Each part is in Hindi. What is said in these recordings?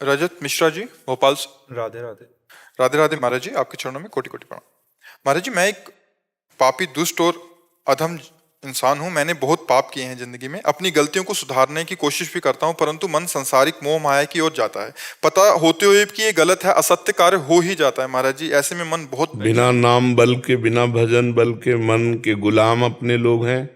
रजत मिश्रा जी, भोपाल से। राधे राधे। राधे राधे महाराज जी, आपके चरणों में कोटि कोटि प्रणाम। महाराज जी, मैं एक पापी, दुष्ट और अधम इंसान हूँ। मैंने बहुत पाप किए हैं जिंदगी में। अपनी गलतियों को सुधारने की कोशिश भी करता हूँ, परंतु मन सांसारिक मोह माया की ओर जाता है। पता होते हुए कि ये गलत है, असत्य कार्य हो ही जाता है महाराज जी। ऐसे में मन बहुत बिना नाम बल के, बिना भजन बल के मन के गुलाम अपने लोग हैं।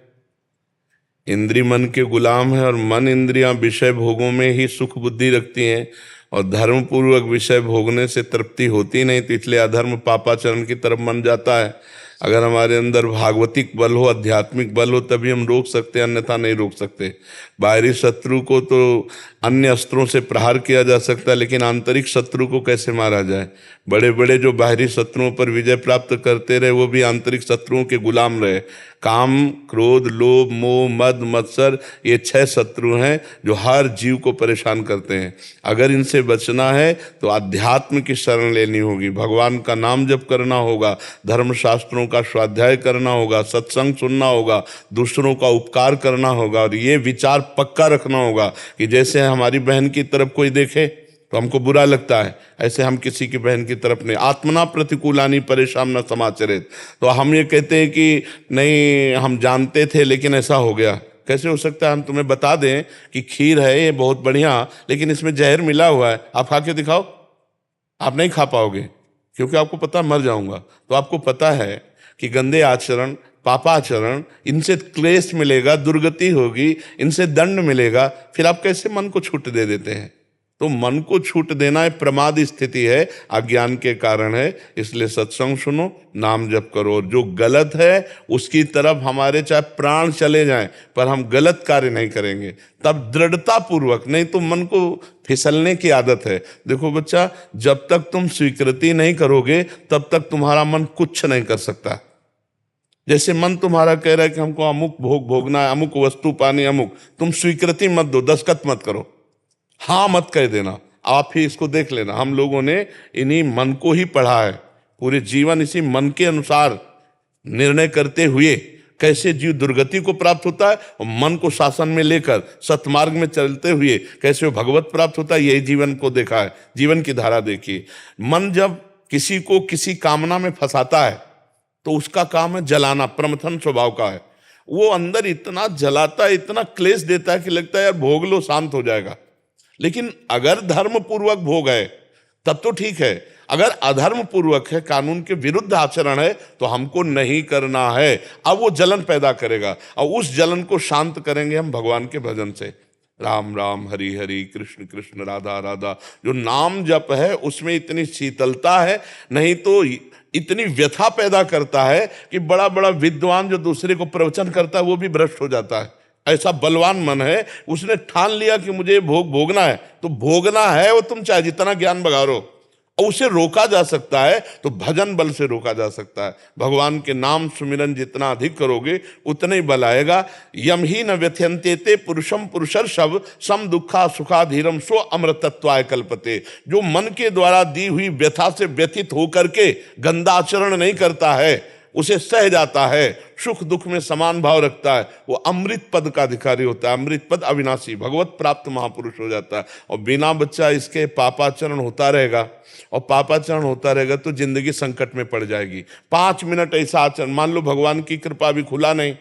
इंद्री मन के गुलाम है और मन इंद्रियां विषय भोगों में ही सुख बुद्धि रखती हैं और धर्म पूर्वक विषय भोगने से तृप्ति होती नहीं, तो इसलिए अधर्म पापाचरण की तरफ मन जाता है। अगर हमारे अंदर भागवतिक बल हो, आध्यात्मिक बल हो, तभी हम रोक सकते हैं, अन्यथा नहीं रोक सकते। बाहरी शत्रु को तो अन्य अस्त्रों से प्रहार किया जा सकता है, लेकिन आंतरिक शत्रु को कैसे मारा जाए? बड़े बड़े जो बाहरी शत्रुओं पर विजय प्राप्त करते रहे, वो भी आंतरिक शत्रुओं के गुलाम रहे। काम, क्रोध, लोभ, मोह, मद, मत्सर, ये 6 शत्रु हैं जो हर जीव को परेशान करते हैं। अगर इनसे बचना है तो अध्यात्म की शरण लेनी होगी, भगवान का नाम जप करना होगा, धर्मशास्त्रों का स्वाध्याय करना होगा, सत्संग सुनना होगा, दूसरों का उपकार करना होगा और ये विचार पक्का रखना होगा कि जैसे हमारी बहन की तरफ कोई देखे तो हमको बुरा लगता है, ऐसे हम किसी की बहन की तरफ नहीं। आत्मना प्रतिकूलानि परेशान न समाचरित। तो हम ये कहते हैं कि नहीं, हम जानते थे लेकिन ऐसा हो गया। कैसे हो सकता है? हम तुम्हें बता दें कि खीर है ये बहुत बढ़िया, लेकिन इसमें जहर मिला हुआ है, आप खा के दिखाओ। आप नहीं खा पाओगे, क्योंकि आपको पता मर जाऊंगा। तो आपको पता है कि गंदे आचरण, पापाचरण, इनसे क्लेश मिलेगा, दुर्गति होगी, इनसे दंड मिलेगा, फिर आप कैसे मन को छूट दे देते हैं? तो मन को छूट देना एक प्रमाद स्थिति है, अज्ञान के कारण है। इसलिए सत्संग सुनो, नाम जप करो। जो गलत है उसकी तरफ हमारे चाहे प्राण चले जाएं, पर हम गलत कार्य नहीं करेंगे, तब दृढ़ता पूर्वक। नहीं तो मन को फिसलने की आदत है। देखो बच्चा, जब तक तुम स्वीकृति नहीं करोगे तब तक तुम्हारा मन कुछ नहीं कर सकता। जैसे मन तुम्हारा कह रहा है कि हमको अमुक भोग भोगना है, अमुक वस्तु पानी, अमुक, तुम स्वीकृति मत दो, दस्तखत मत करो, हाँ मत कह देना। आप ही इसको देख लेना, हम लोगों ने इन्हीं मन को ही पढ़ा है। पूरे जीवन इसी मन के अनुसार निर्णय करते हुए कैसे जीव दुर्गति को प्राप्त होता है, और मन को शासन में लेकर सतमार्ग में चलते हुए कैसे वो भगवत प्राप्त होता है, यही जीवन को देखा है। जीवन की धारा देखिए। मन जब किसी को किसी कामना में फंसाता है तो उसका काम है जलाना, प्रमथन स्वभाव का है। वो अंदर इतना जलाता है, इतना क्लेश देता है कि लगता है यार भोग लो, शांत हो जाएगा। लेकिन अगर धर्म पूर्वक भोग है तब तो ठीक है, अगर अधर्म पूर्वक है, कानून के विरुद्ध आचरण है, तो हमको नहीं करना है। अब वो जलन पैदा करेगा और उस जलन को शांत करेंगे हम भगवान के भजन से। राम राम, हरि हरि, कृष्ण कृष्ण, राधा राधा। जो नाम जप है उसमें इतनी शीतलता है, नहीं तो इतनी व्यथा पैदा करता है कि बड़ा बड़ा विद्वान जो दूसरे को प्रवचन करता है वो भी भ्रष्ट हो जाता है। ऐसा बलवान मन है, उसने ठान लिया कि मुझे भोग भोगना है, तो भोगना है वो, तुम चाहे जितना ज्ञान बघारो। और उसे रोका जा सकता है तो भजन बल से रोका जा सकता है। भगवान के नाम सुमिरन जितना अधिक करोगे उतना ही बल आएगा। यम ही न व्यथयन्ते ते पुरुषम पुरुषर्षभ सम दुखा सुखा धीरम स्व अमृतत्वाय कल्पते। जो मन के द्वारा दी हुई व्यथा से व्यथित होकर के गंदा आचरण नहीं करता है, उसे सह जाता है, सुख दुख में समान भाव रखता है, वो अमृत पद का अधिकारी होता है। अमृत पद अविनाशी, भगवत प्राप्त महापुरुष हो जाता है। और बिना बच्चा इसके पापाचरण होता रहेगा, और पापाचरण होता रहेगा तो जिंदगी संकट में पड़ जाएगी। 5 मिनट ऐसा आचरण, मान लो भगवान की कृपा भी खुला नहीं,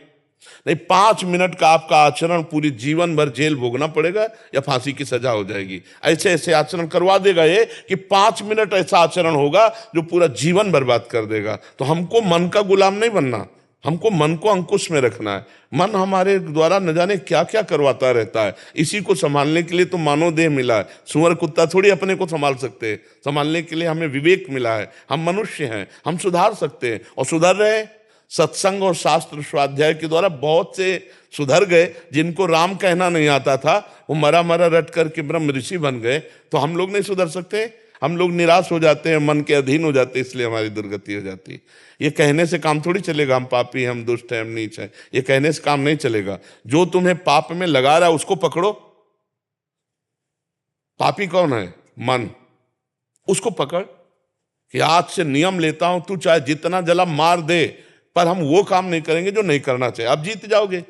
5 मिनट का आपका आचरण पूरी जीवन भर जेल भोगना पड़ेगा या फांसी की सजा हो जाएगी। ऐसे ऐसे आचरण करवा देगा ये कि 5 मिनट ऐसा आचरण होगा जो पूरा जीवन बर्बाद कर देगा। तो हमको मन का गुलाम नहीं बनना, हमको मन को अंकुश में रखना है। मन हमारे द्वारा न जाने क्या क्या करवाता रहता है। इसी को संभालने के लिए तो मानव देह मिला है। सुअर कुत्ता थोड़ी अपने को संभाल सकते हैं। संभालने के लिए हमें विवेक मिला है। हम मनुष्य हैं, हम सुधार सकते हैं और सुधर रहे हैं। सत्संग और शास्त्र स्वाध्याय के द्वारा बहुत से सुधर गए। जिनको राम कहना नहीं आता था वो मरा मरा रट करके ब्रह्म ऋषि बन गए। तो हम लोग नहीं सुधर सकते? हम लोग निराश हो जाते हैं, मन के अधीन हो जाते हैं, इसलिए हमारी दुर्गति हो जाती है। ये कहने से काम थोड़ी चलेगा, हम पापी, हम दुष्ट हैं, हम नीच हैं। ये कहने से काम नहीं चलेगा। जो तुम्हें पाप में लगा रहा है उसको पकड़ो। पापी कौन है? मन। उसको पकड़ कि आज से नियम लेता हूं, तू चाहे जितना जला मार दे, पर हम वो काम नहीं करेंगे जो नहीं करना चाहिए। आप जीत जाओगे।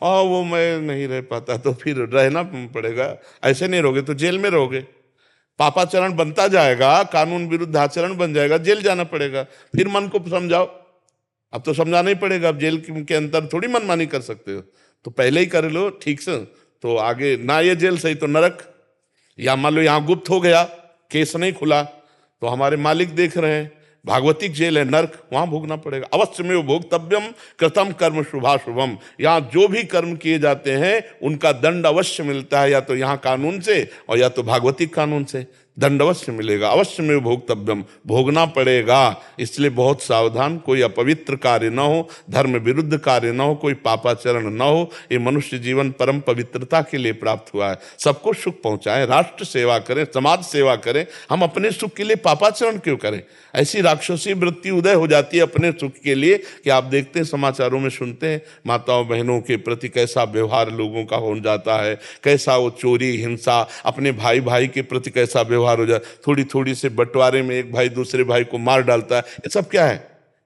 और वो मैं नहीं रह पाता, तो फिर रहना पड़ेगा। ऐसे नहीं रहोगे तो जेल में रहोगे। पापाचरण बनता जाएगा, कानून विरुद्ध आचरण बन जाएगा, जेल जाना पड़ेगा। फिर मन को समझाओ, अब तो समझाना ही पड़ेगा, अब जेल के अंदर थोड़ी मनमानी कर सकते हो, तो पहले ही कर लो ठीक से, तो आगे ना ये जेल सही तो नरक। या मान लो यहाँ गुप्त हो गया, केस नहीं खुला, तो हमारे मालिक देख रहे हैं, भागवतिक जेल है, नरक, वहां भोगना पड़ेगा। अवश्य में भोक्तव्यम कृतम कर्म शुभाशुभम, यहाँ जो भी कर्म किए जाते हैं उनका दंड अवश्य मिलता है, या तो यहाँ कानून से और या तो भागवतिक कानून से दंड अवश्य मिलेगा। अवश्य में भोक्तव्यम, भोगना पड़ेगा। इसलिए बहुत सावधान, कोई अपवित्र कार्य न हो, धर्म विरुद्ध कार्य न हो, कोई पापाचरण न हो। ये मनुष्य जीवन परम पवित्रता के लिए प्राप्त हुआ है। सबको सुख पहुंचाएं, राष्ट्र सेवा करें, समाज सेवा करें, हम अपने सुख के लिए पापाचरण क्यों करें? ऐसी राक्षसी वृत्ति उदय हो जाती है अपने सुख के लिए कि आप देखते हैं, समाचारों में सुनते हैं, माताओं बहनों के प्रति कैसा व्यवहार लोगों का हो जाता है, कैसा वो चोरी हिंसा, अपने भाई भाई के प्रति कैसा व्यवहार हो जाए, थोड़ी थोड़ी से बंटवारे में एक भाई दूसरे भाई को मार डालता है। ये सब क्या है?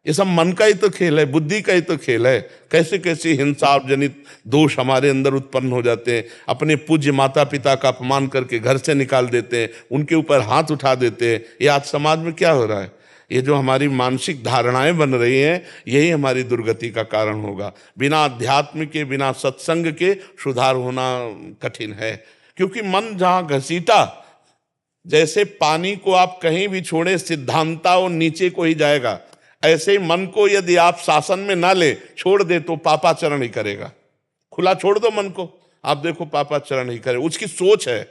ये सब मन का ही तो खेल है, बुद्धि का ही तो खेल है। कैसे कैसे हिंसा जनित दोष हमारे अंदर उत्पन्न हो जाते हैं। अपने पूज्य माता पिता का अपमान करके घर से निकाल देते हैं, उनके ऊपर हाथ उठा देते हैं। ये आज समाज में क्या हो रहा है? ये जो हमारी मानसिक धारणाएं बन रही हैं, यही हमारी दुर्गति का कारण होगा। बिना अध्यात्म के, बिना सत्संग के सुधार होना कठिन है। क्योंकि मन जहां घसीटा, जैसे पानी को आप कहीं भी छोड़े सिद्धांता वो नीचे को ही जाएगा, ऐसे ही मन को यदि आप शासन में ना ले, छोड़ दे, तो पापाचरण ही करेगा। खुला छोड़ दो मन को, आप देखो पापाचरण ही करे। उसकी सोच है,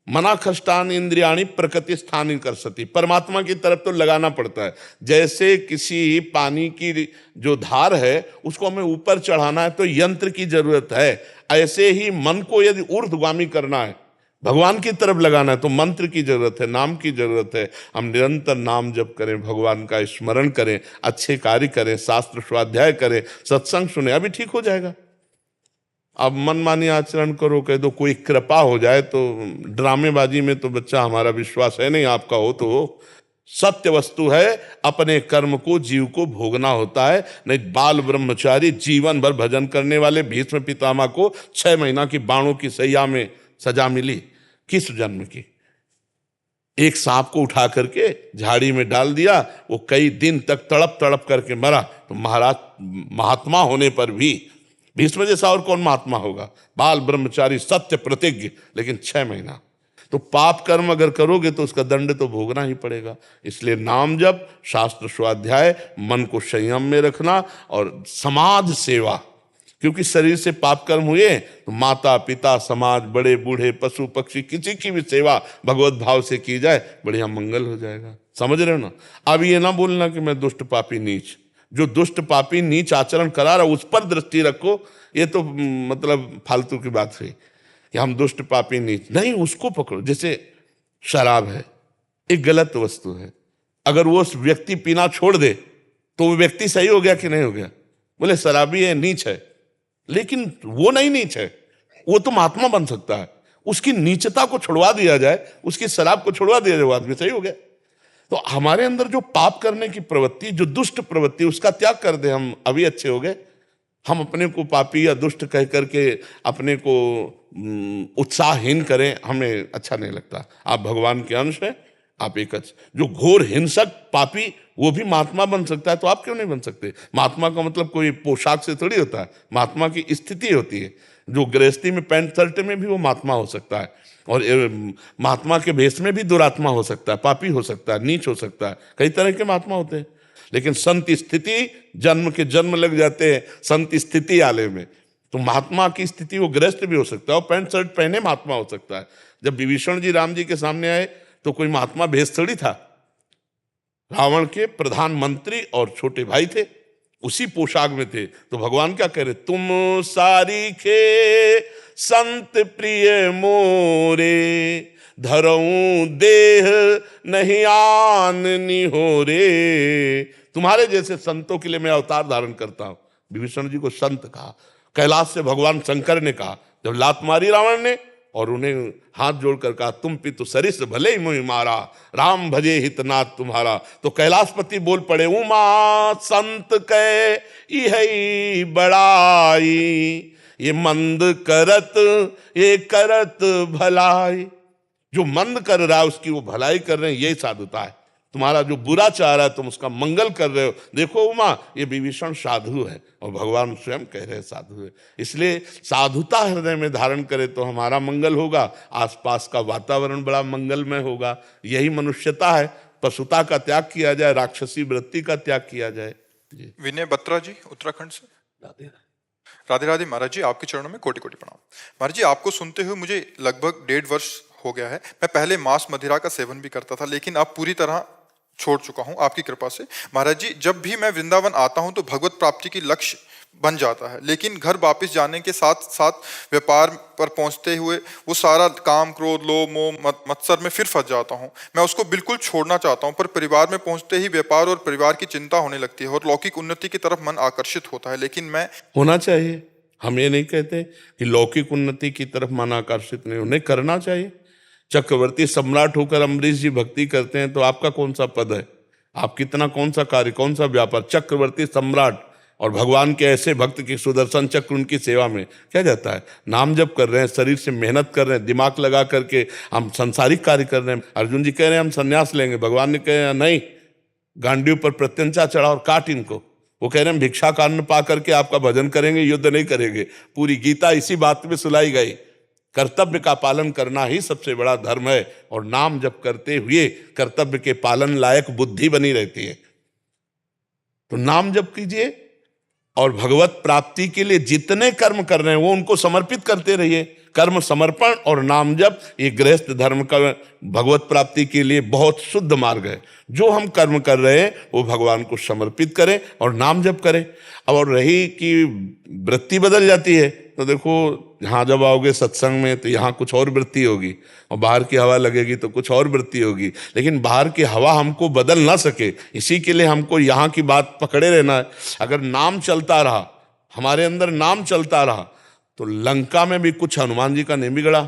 मना खष्टान इंद्रियाणी प्रकृति स्थानी कर सती, परमात्मा की तरफ तो लगाना पड़ता है। जैसे किसी पानी की जो धार है उसको हमें ऊपर चढ़ाना है तो यंत्र की जरूरत है, ऐसे ही मन को यदि ऊर्ध्वगामी करना है, भगवान की तरफ लगाना है, तो मंत्र की जरूरत है, नाम की जरूरत है। हम निरंतर नाम जप करें, भगवान का स्मरण करें, अच्छे कार्य करें, शास्त्र स्वाध्याय करें, सत्संग सुने, अभी ठीक हो जाएगा। अब मनमानी आचरण करो, कह दो कोई कृपा हो जाए, तो ड्रामेबाजी में तो बच्चा हमारा विश्वास है नहीं, आपका हो तो हो। सत्य वस्तु है, अपने कर्म को जीव को भोगना होता है। नहीं बाल ब्रह्मचारी जीवन भर भजन करने वाले भीष्म पितामह को 6 महीना की बाणों की सैया में सजा मिली, किस जन्म की? एक सांप को उठा करके झाड़ी में डाल दिया, वो कई दिन तक तड़प तड़प करके मरा। तो महाराज, महात्मा होने पर भी भीष्म जैसा और कौन महात्मा होगा? बाल ब्रह्मचारी सत्य प्रतिज्ञ, लेकिन 6 महीना। तो पाप कर्म अगर करोगे तो उसका दंड तो भोगना ही पड़ेगा। इसलिए नाम जप, शास्त्र स्वाध्याय, मन को संयम में रखना और समाज सेवा। क्योंकि शरीर से पाप कर्म हुए तो माता पिता, समाज, बड़े बूढ़े, पशु पक्षी, किसी की भी सेवा भगवत भाव से की जाए, बढ़िया मंगल हो जाएगा। समझ रहे हो ना? अब ये ना बोलना कि मैं दुष्ट पापी नीच, जो दुष्ट पापी नीच आचरण करा रहा उस पर दृष्टि रखो। ये तो मतलब फालतू की बात हुई कि हम दुष्ट पापी नीच नहीं, उसको पकड़ो। जैसे शराब है, एक गलत वस्तु है, अगर वो व्यक्ति पीना छोड़ दे तो वो व्यक्ति सही हो गया कि नहीं हो गया? बोले शराबी है, नीच है, लेकिन वो नहीं नीच है, वो तो महात्मा बन सकता है। उसकी नीचता को छुड़वा दिया जाए, उसकी शराब को छुड़वा दिया जाए, वो आदमी सही हो गया। तो हमारे अंदर जो पाप करने की प्रवृत्ति, जो दुष्ट प्रवृत्ति, उसका त्याग कर दे, हम अभी अच्छे हो गए। हम अपने को पापी या दुष्ट कह करके अपने को उत्साहहीन करें, हमें अच्छा नहीं लगता। आप भगवान के अंश हैं, आप एक जो घोर हिंसक पापी, वो भी महात्मा बन सकता है, तो आप क्यों नहीं बन सकते? महात्मा का मतलब कोई पोशाक से थोड़ी होता है, महात्मा की स्थिति होती है। जो गृहस्थी में पैंट शर्ट में भी वो महात्मा हो सकता है, और महात्मा के भेष में भी दुरात्मा हो सकता है, पापी हो सकता है, नीच हो सकता है, कई तरह के महात्मा होते हैं। लेकिन संत स्थिति, जन्म के जन्म लग जाते हैं संत स्थिति आले में, तो महात्मा की स्थिति वो गृहस्थ भी हो सकता है, और पैंट शर्ट पहने महात्मा हो सकता है। जब विभीषण जी राम जी के सामने आए तो कोई महात्मा भेष थोड़ी था, रावण के प्रधानमंत्री और छोटे भाई थे, उसी पोशाक में थे। तो भगवान क्या कह रहे? तुम सारी खे संत प्रिय मोरे, धरऊं देह नहीं आन निहोरे। तुम्हारे जैसे संतों के लिए मैं अवतार धारण करता हूं। विभीषण जी को संत कहा। कैलाश से भगवान शंकर ने कहा, जब लात मारी रावण ने और उन्हें हाथ जोड़कर कहा, तुम पितु सरिस भले ही मुझे मारा, राम भजे हितनाथ तुम्हारा। तो कैलाशपति बोल पड़े, उमा संत कै इहै बड़ाई, ये मंद करत ये करत भलाई। जो मंद कर रहा है उसकी वो भलाई कर रहे हैं, यही साधुता है। तुम्हारा जो बुरा चाह रहा है तुम उसका मंगल कर रहे हो। देखो उमा, ये विभीषण साधु है और भगवान स्वयं कह रहे हैं साधु है। इसलिए साधुता हृदय में धारण करे तो हमारा मंगल होगा, आसपास का वातावरण बड़ा मंगलमय होगा। यही मनुष्यता है। पशुता का त्याग किया जाए, राक्षसी वृत्ति का त्याग किया जाए। जी। विनय बत्रा जी उत्तराखंड से। राधे राधे राधे महाराज जी, आपके चरणों में कोटि कोटि प्रणाम। महाराज जी, आपको सुनते हुए मुझे लगभग 1.5 वर्ष हो गया है। मैं पहले मांस मदिरा का सेवन भी करता था, लेकिन अब पूरी तरह छोड़ चुका हूं आपकी कृपा से। महाराज जी, जब भी मैं वृंदावन आता हूं तो भगवत प्राप्ति की लक्ष्य बन जाता है, लेकिन घर वापस जाने के साथ साथ व्यापार पर पहुंचते हुए वो सारा काम, क्रोध, लोभ, मोह, मत्सर में फिर फंस जाता हूं। मैं उसको बिल्कुल छोड़ना चाहता हूं, पर परिवार में पहुंचते ही व्यापार और परिवार की चिंता होने लगती है और लौकिक उन्नति की तरफ मन आकर्षित होता है। लेकिन मैं होना चाहिए। हम ये नहीं कहते कि लौकिक उन्नति की तरफ मन आकर्षित नहीं, उन्हें करना चाहिए। चक्रवर्ती सम्राट होकर अम्बरीश जी भक्ति करते हैं तो आपका कौन सा पद है? आप कितना, कौन सा कार्य, कौन सा व्यापार? चक्रवर्ती सम्राट और भगवान के ऐसे भक्त की सुदर्शन चक्र उनकी सेवा में क्या जाता है? नाम जप कर रहे हैं, शरीर से मेहनत कर रहे हैं, दिमाग लगा करके हम सांसारिक कार्य कर रहे हैं। अर्जुन जी कह रहे हैं हम संन्यास लेंगे, भगवान ने कह नहीं, गांडीव पर प्रत्यंचा चढ़ा और काट इनको। वो कह रहे हैं भिक्षा का अन्न पा करके आपका भजन करेंगे, युद्ध नहीं करेंगे। पूरी गीता इसी बात में सुलाई गई। कर्तव्य का पालन करना ही सबसे बड़ा धर्म है और नाम जप करते हुए कर्तव्य के पालन लायक बुद्धि बनी रहती है। तो नाम जप कीजिए और भगवत प्राप्ति के लिए जितने कर्म कर रहे हैं वो उनको समर्पित करते रहिए। कर्म समर्पण और नाम जप ये गृहस्थ धर्म का भगवत प्राप्ति के लिए बहुत शुद्ध मार्ग है। जो हम कर्म कर रहे हैं वो भगवान को समर्पित करें और नाम जप करें। और रही कि वृत्ति बदल जाती है तो देखो, यहाँ जब आओगे सत्संग में तो यहाँ कुछ और वृत्ति होगी और बाहर की हवा लगेगी तो कुछ और वृत्ति होगी। लेकिन बाहर की हवा हमको बदल ना सके, इसी के लिए हमको यहाँ की बात पकड़े रहना है। अगर नाम चलता रहा, हमारे अंदर नाम चलता रहा, तो लंका में भी कुछ हनुमान जी का नहीं बिगड़ा।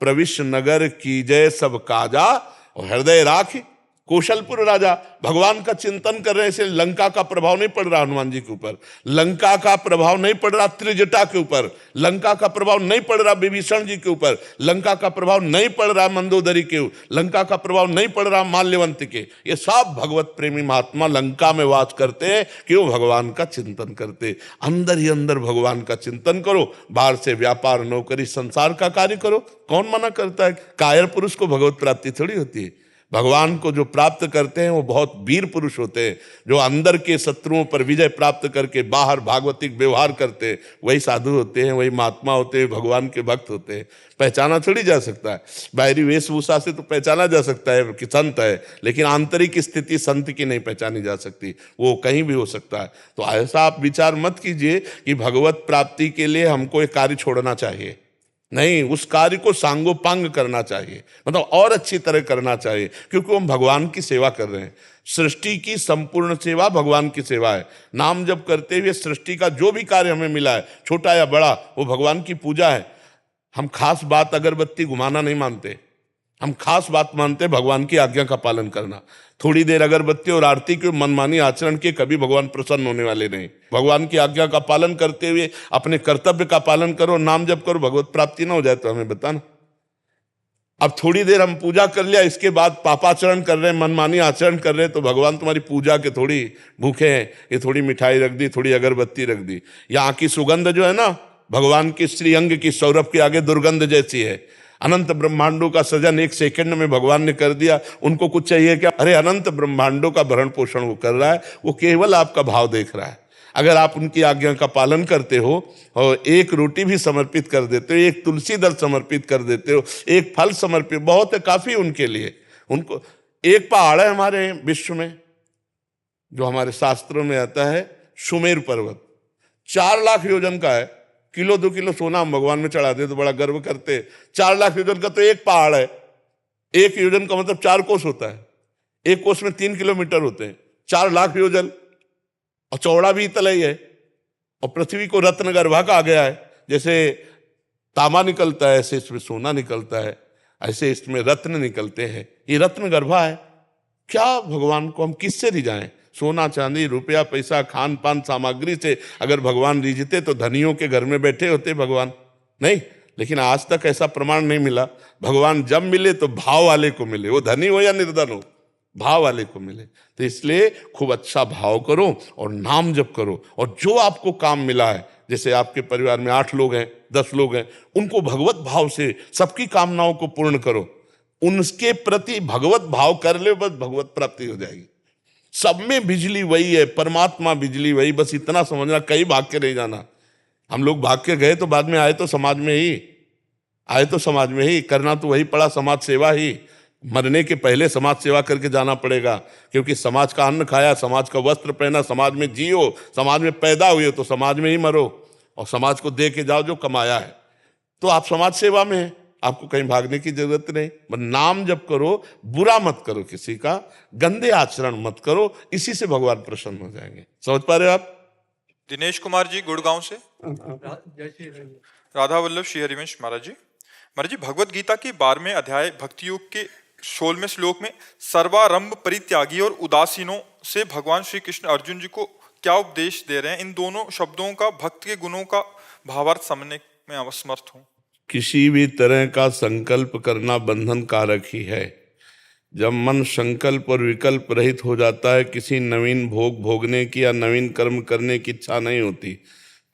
प्रविश्य नगर की जय सब काजा और हृदय राख कौशलपुर राजा। भगवान का चिंतन कर रहे हैं, इसलिए लंका का प्रभाव नहीं पड़ रहा हनुमान जी के ऊपर, लंका का प्रभाव नहीं पड़ रहा त्रिजटा के ऊपर, लंका का प्रभाव नहीं पड़ रहा विभीषण जी के ऊपर, लंका का प्रभाव नहीं पड़ रहा मंदोदरी के, लंका का प्रभाव नहीं पड़ रहा माल्यवंत के। ये सब भगवत प्रेमी महात्मा लंका में वास करते हैं, क्यों? भगवान का चिंतन करते। अंदर ही अंदर भगवान का चिंतन करो, बाहर से व्यापार, नौकरी, संसार का कार्य करो। कौन मना करता है? कायर पुरुष को भगवत प्राप्ति थोड़ी होती है। भगवान को जो प्राप्त करते हैं वो बहुत वीर पुरुष होते हैं, जो अंदर के शत्रुओं पर विजय प्राप्त करके बाहर भागवतिक व्यवहार करते हैं, वही साधु होते हैं, वही महात्मा होते हैं, भगवान के भक्त होते हैं। पहचाना थोड़ी जा सकता है, बाहरी वेशभूषा से तो पहचाना जा सकता है कि संत है, लेकिन आंतरिक स्थिति संत की नहीं पहचानी जा सकती, वो कहीं भी हो सकता है। तो ऐसा आप विचार मत कीजिए कि भगवत प्राप्ति के लिए हमको एक कार्य छोड़ना चाहिए। नहीं, उस कार्य को सांगोपांग करना चाहिए, मतलब और अच्छी तरह करना चाहिए, क्योंकि हम भगवान की सेवा कर रहे हैं। सृष्टि की संपूर्ण सेवा भगवान की सेवा है। नाम जप करते हुए सृष्टि का जो भी कार्य हमें मिला है, छोटा या बड़ा, वो भगवान की पूजा है। हम खास बात अगरबत्ती घुमाना नहीं मानते, हम खास बात मानते भगवान की आज्ञा का पालन करना। थोड़ी देर अगरबत्ती और आरती के मनमानी आचरण के कभी भगवान प्रसन्न होने वाले नहीं। भगवान की आज्ञा का पालन करते हुए अपने कर्तव्य का पालन करो, नाम जप करो, भगवत प्राप्ति ना हो जाए तो हमें बताना। अब थोड़ी देर हम पूजा कर लिया, इसके बाद पापाचरण कर रहे हैं, मनमानी आचरण कर रहे हैं, तो भगवान तुम्हारी पूजा के थोड़ी भूखे हैं। ये थोड़ी मिठाई रख दी, थोड़ी अगरबत्ती रख दी, यहाँ की सुगंध जो है ना, भगवान की श्रीअंग की सौरभ के आगे दुर्गंध जैसी है। अनंत ब्रह्मांडों का सृजन एक सेकंड में भगवान ने कर दिया, उनको कुछ चाहिए क्या? अरे अनंत ब्रह्मांडों का भरण पोषण वो कर रहा है, वो केवल आपका भाव देख रहा है। अगर आप उनकी आज्ञा का पालन करते हो और एक रोटी भी समर्पित कर देते हो, एक तुलसी दल समर्पित कर देते हो, एक फल समर्पित, बहुत है, काफी उनके लिए। उनको एक पहाड़ है हमारे विश्व में जो हमारे शास्त्रों में आता है, सुमेर पर्वत, 4 लाख योजन का है। किलो 2 किलो सोना हम भगवान में चढ़ा दे तो बड़ा गर्व करते। 4 लाख योजन का तो एक पहाड़ है। एक योजन का मतलब 4 कोस होता है, एक कोस में 3 किलोमीटर होते हैं, 4 लाख योजन, और चौड़ा भी इतना ही है। और पृथ्वी को रत्न गर्भा कहा गया है। जैसे तांबा निकलता है ऐसे इसमें सोना निकलता है, ऐसे इसमें रत्न निकलते हैं, ये रत्न गर्भा है। क्या भगवान को हम किससे रिझाएं? सोना चांदी रुपया पैसा खान पान सामग्री से अगर भगवान रिझते तो धनियों के घर में बैठे होते भगवान। नहीं, लेकिन आज तक ऐसा प्रमाण नहीं मिला। भगवान जब मिले तो भाव वाले को मिले, वो धनी हो या निर्धन हो, भाव वाले को मिले। तो इसलिए खूब अच्छा भाव करो और नाम जप करो, और जो आपको काम मिला है, जैसे आपके परिवार में 8 लोग हैं, 10 लोग हैं, उनको भगवत भाव से सबकी कामनाओं को पूर्ण करो, उनके प्रति भगवत भाव कर ले, बस भगवत प्राप्ति हो जाएगी। सब में बिजली वही है, परमात्मा बिजली वही, बस इतना समझना, कहीं भाग के नहीं जाना। हम लोग भाग के गए तो बाद में आए तो समाज में ही आए, तो समाज में ही करना तो वही पड़ा, समाज सेवा ही। मरने के पहले समाज सेवा करके जाना पड़ेगा, क्योंकि समाज का अन्न खाया, समाज का वस्त्र पहना, समाज में जियो, समाज में पैदा हुए तो समाज में ही मरो, और समाज को दे के जाओ जो कमाया है। तो आप समाज सेवा में हैं, आपको कहीं भागने की जरूरत नहीं। बस नाम जप करो, बुरा मत करो किसी का, गंदे आचरण मत करो, इसी से भगवान प्रसन्न हो जाएंगे। समझ पा रहे हो आप? दिनेश कुमार जी गुड़गांव से। राधा वल्लभ श्री हरिवंश महाराज जी। महाराज जी, भगवत गीता के 12वें अध्याय भक्ति योग के 16वें श्लोक में सर्वारंभ परित्यागी और उदासीनों से भगवान श्री कृष्ण अर्जुन जी को क्या उपदेश दे रहे हैं? इन दोनों शब्दों का भक्त के गुणों का भावार्थ समझने में असमर्थ हूं। किसी भी तरह का संकल्प करना बंधन कारक ही है। जब मन संकल्प और विकल्प रहित हो जाता है, किसी नवीन भोग भोगने की या नवीन कर्म करने की इच्छा नहीं होती,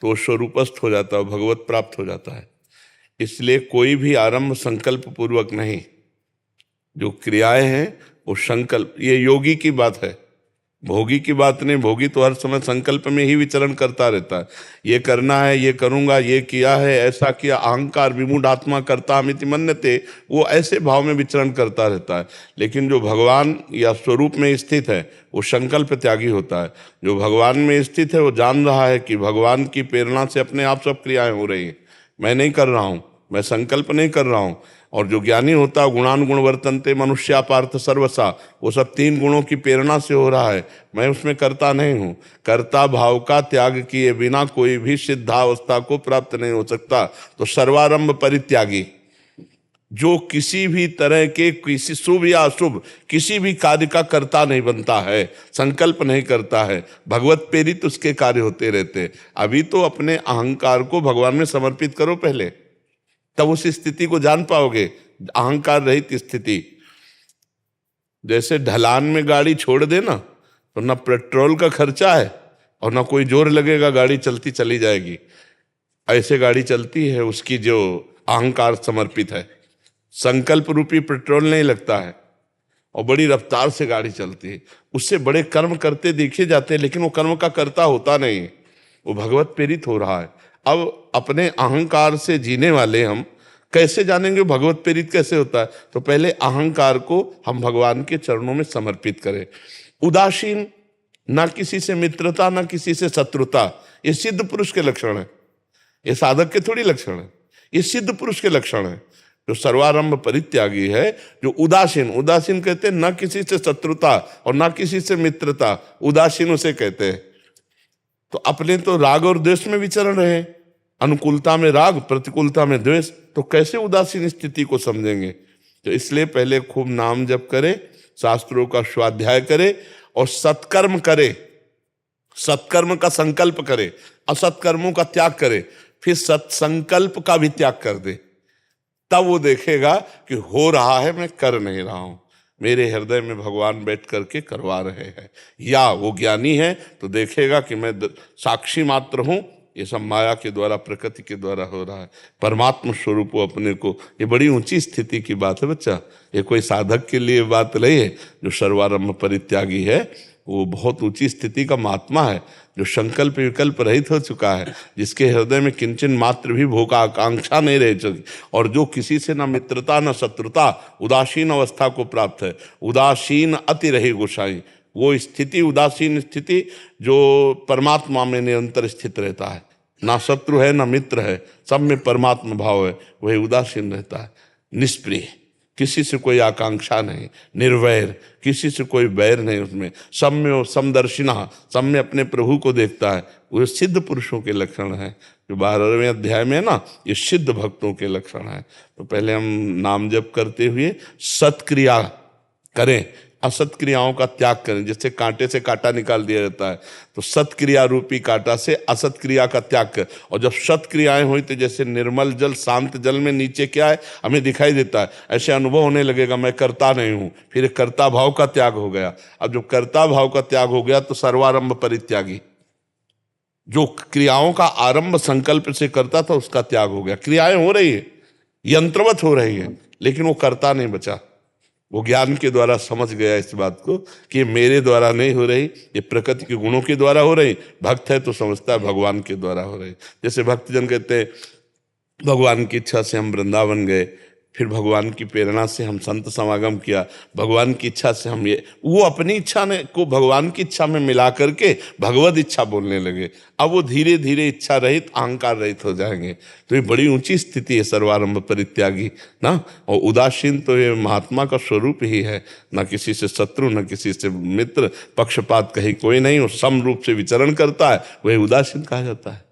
तो स्वरूपस्थ हो जाता है, भगवत प्राप्त हो जाता है। इसलिए कोई भी आरंभ संकल्प पूर्वक नहीं, जो क्रियाएं हैं वो संकल्प, ये योगी की बात है, भोगी की बात नहीं। भोगी तो हर समय संकल्प में ही विचरण करता रहता है, ये करना है, ये करूंगा, ये किया है, ऐसा किया, अहंकार विमूढ़ात्मा करता मिति मन्यते, वो ऐसे भाव में विचरण करता रहता है। लेकिन जो भगवान या स्वरूप में स्थित है वो संकल्प त्यागी होता है। जो भगवान में स्थित है वो जान रहा है कि भगवान की प्रेरणा से अपने आप सब क्रियाएं हो रही हैं, मैं नहीं कर रहा हूँ, मैं संकल्प नहीं कर रहा हूँ। और जो ज्ञानी होता है, गुणानुगुण वर्तन्ते मनुष्या पार्थ सर्वसा, वो सब 3 गुणों की प्रेरणा से हो रहा है, मैं उसमें करता नहीं हूँ। कर्ता भाव का त्याग किए बिना कोई भी सिद्धावस्था को प्राप्त नहीं हो सकता। तो सर्वारंभ परित्यागी, जो किसी भी तरह के, किसी शुभ या अशुभ किसी भी कार्य का कर्ता नहीं बनता है, संकल्प नहीं करता है, भगवत प्रेरित उसके कार्य होते रहते। अभी तो अपने अहंकार को भगवान में समर्पित करो पहले, तब उस स्थिति को जान पाओगे, अहंकार रहित स्थिति। जैसे ढलान में गाड़ी छोड़ देना तो ना पेट्रोल का खर्चा है और ना कोई जोर लगेगा, गाड़ी चलती चली जाएगी। ऐसे गाड़ी चलती है उसकी जो अहंकार समर्पित है, संकल्प रूपी पेट्रोल नहीं लगता है और बड़ी रफ्तार से गाड़ी चलती है। उससे बड़े कर्म करते देखे जाते हैं, लेकिन वो कर्म का कर्ता होता नहीं, वो भगवत प्रेरित हो रहा है। अब अपने अहंकार से जीने वाले हम कैसे जानेंगे भगवत प्रेरित कैसे होता है? तो पहले अहंकार को हम भगवान के चरणों में समर्पित करें। उदासीन, ना किसी से मित्रता ना किसी से शत्रुता, ये सिद्ध पुरुष के लक्षण है, ये साधक के थोड़ी लक्षण है, ये सिद्ध पुरुष के लक्षण है। जो सर्वारंभ परित्यागी है, जो उदासीन, उदासीन कहते हैं ना किसी से शत्रुता और ना किसी से मित्रता, उदासीन उसे कहते हैं। तो अपने तो राग और द्वेष में विचरण रहे, अनुकूलता में राग, प्रतिकूलता में द्वेष, तो कैसे उदासीन स्थिति को समझेंगे? तो इसलिए पहले खूब नाम जप करे, शास्त्रों का स्वाध्याय करे और सत्कर्म करे, सत्कर्म का संकल्प करे, असत्कर्मों का त्याग करे, फिर सत्संकल्प का भी त्याग कर दे। तब वो देखेगा कि हो रहा है, मैं कर नहीं रहा हूं, मेरे हृदय में भगवान बैठ करके करवा रहे हैं। या वो ज्ञानी है तो देखेगा कि मैं साक्षी मात्र हूं, ये सब माया के द्वारा, प्रकृति के द्वारा हो रहा है, परमात्मा स्वरूप हो अपने को। ये बड़ी ऊंची स्थिति की बात है बच्चा, ये कोई साधक के लिए बात नहीं है। जो सर्वारंभ परित्यागी है वो बहुत ऊंची स्थिति का महात्मा है, जो संकल्प विकल्प रहित हो चुका है, जिसके हृदय में किंचन मात्र भी भोग का आकांक्षा नहीं रह चुकी, और जो किसी से न मित्रता न शत्रुता, उदासीन अवस्था को प्राप्त है। उदासीन अति रही गोसाई, वो स्थिति, उदासीन स्थिति जो परमात्मा में निरंतर स्थित रहता है, ना शत्रु है ना मित्र है, सब में परमात्मा भाव है, वही उदासीन रहता है। निष्प्रिय, किसी से कोई आकांक्षा नहीं, निर्वैर, किसी से कोई बैर नहीं उसमें, सब में वो समदर्शिना, सब में अपने प्रभु को देखता है। वो सिद्ध पुरुषों के लक्षण है, जो 12वें अध्याय में है ना, ये सिद्ध भक्तों के लक्षण है। तो पहले हम नाम जप करते हुए सत्क्रिया करें, असत क्रियाओं का त्याग करें। जैसे कांटे से कांटा निकाल दिया जाता है, तो सत क्रिया रूपी कांटा से असत क्रिया का त्याग कर। और जब सत क्रियाएं हुई तो जैसे निर्मल जल, शांत जल में नीचे क्या है हमें दिखाई देता है, ऐसे अनुभव होने लगेगा मैं करता नहीं हूं। फिर कर्ता भाव का त्याग हो गया। अब जब कर्ता भाव का त्याग हो गया तो सर्वारंभ परित्यागी, जो क्रियाओं का आरंभ संकल्प से करता था उसका त्याग हो गया। क्रियाएं हो रही है, यंत्रवत हो रही है, लेकिन वो करता नहीं बचा। वो ज्ञान के द्वारा समझ गया इस बात को कि ये मेरे द्वारा नहीं हो रही, ये प्रकृति के गुणों के द्वारा हो रही। भक्त है तो समझता है भगवान के द्वारा हो रही। जैसे भक्तजन कहते हैं भगवान की इच्छा से हम वृंदावन गए, फिर भगवान की प्रेरणा से हम संत समागम किया, भगवान की इच्छा से हम ये, वो अपनी इच्छा ने को भगवान की इच्छा में मिला करके भगवत इच्छा बोलने लगे। अब वो धीरे धीरे इच्छा रहित, अहंकार रहित हो जाएंगे। तो ये बड़ी ऊंची स्थिति है सर्वारंभ परित्यागी ना। और उदासीन तो ये महात्मा का स्वरूप ही है, ना किसी से शत्रु, ना किसी से मित्र, पक्षपात कहीं कोई नहीं, वो सम रूप से विचरण करता है, वही उदासीन कहा जाता है।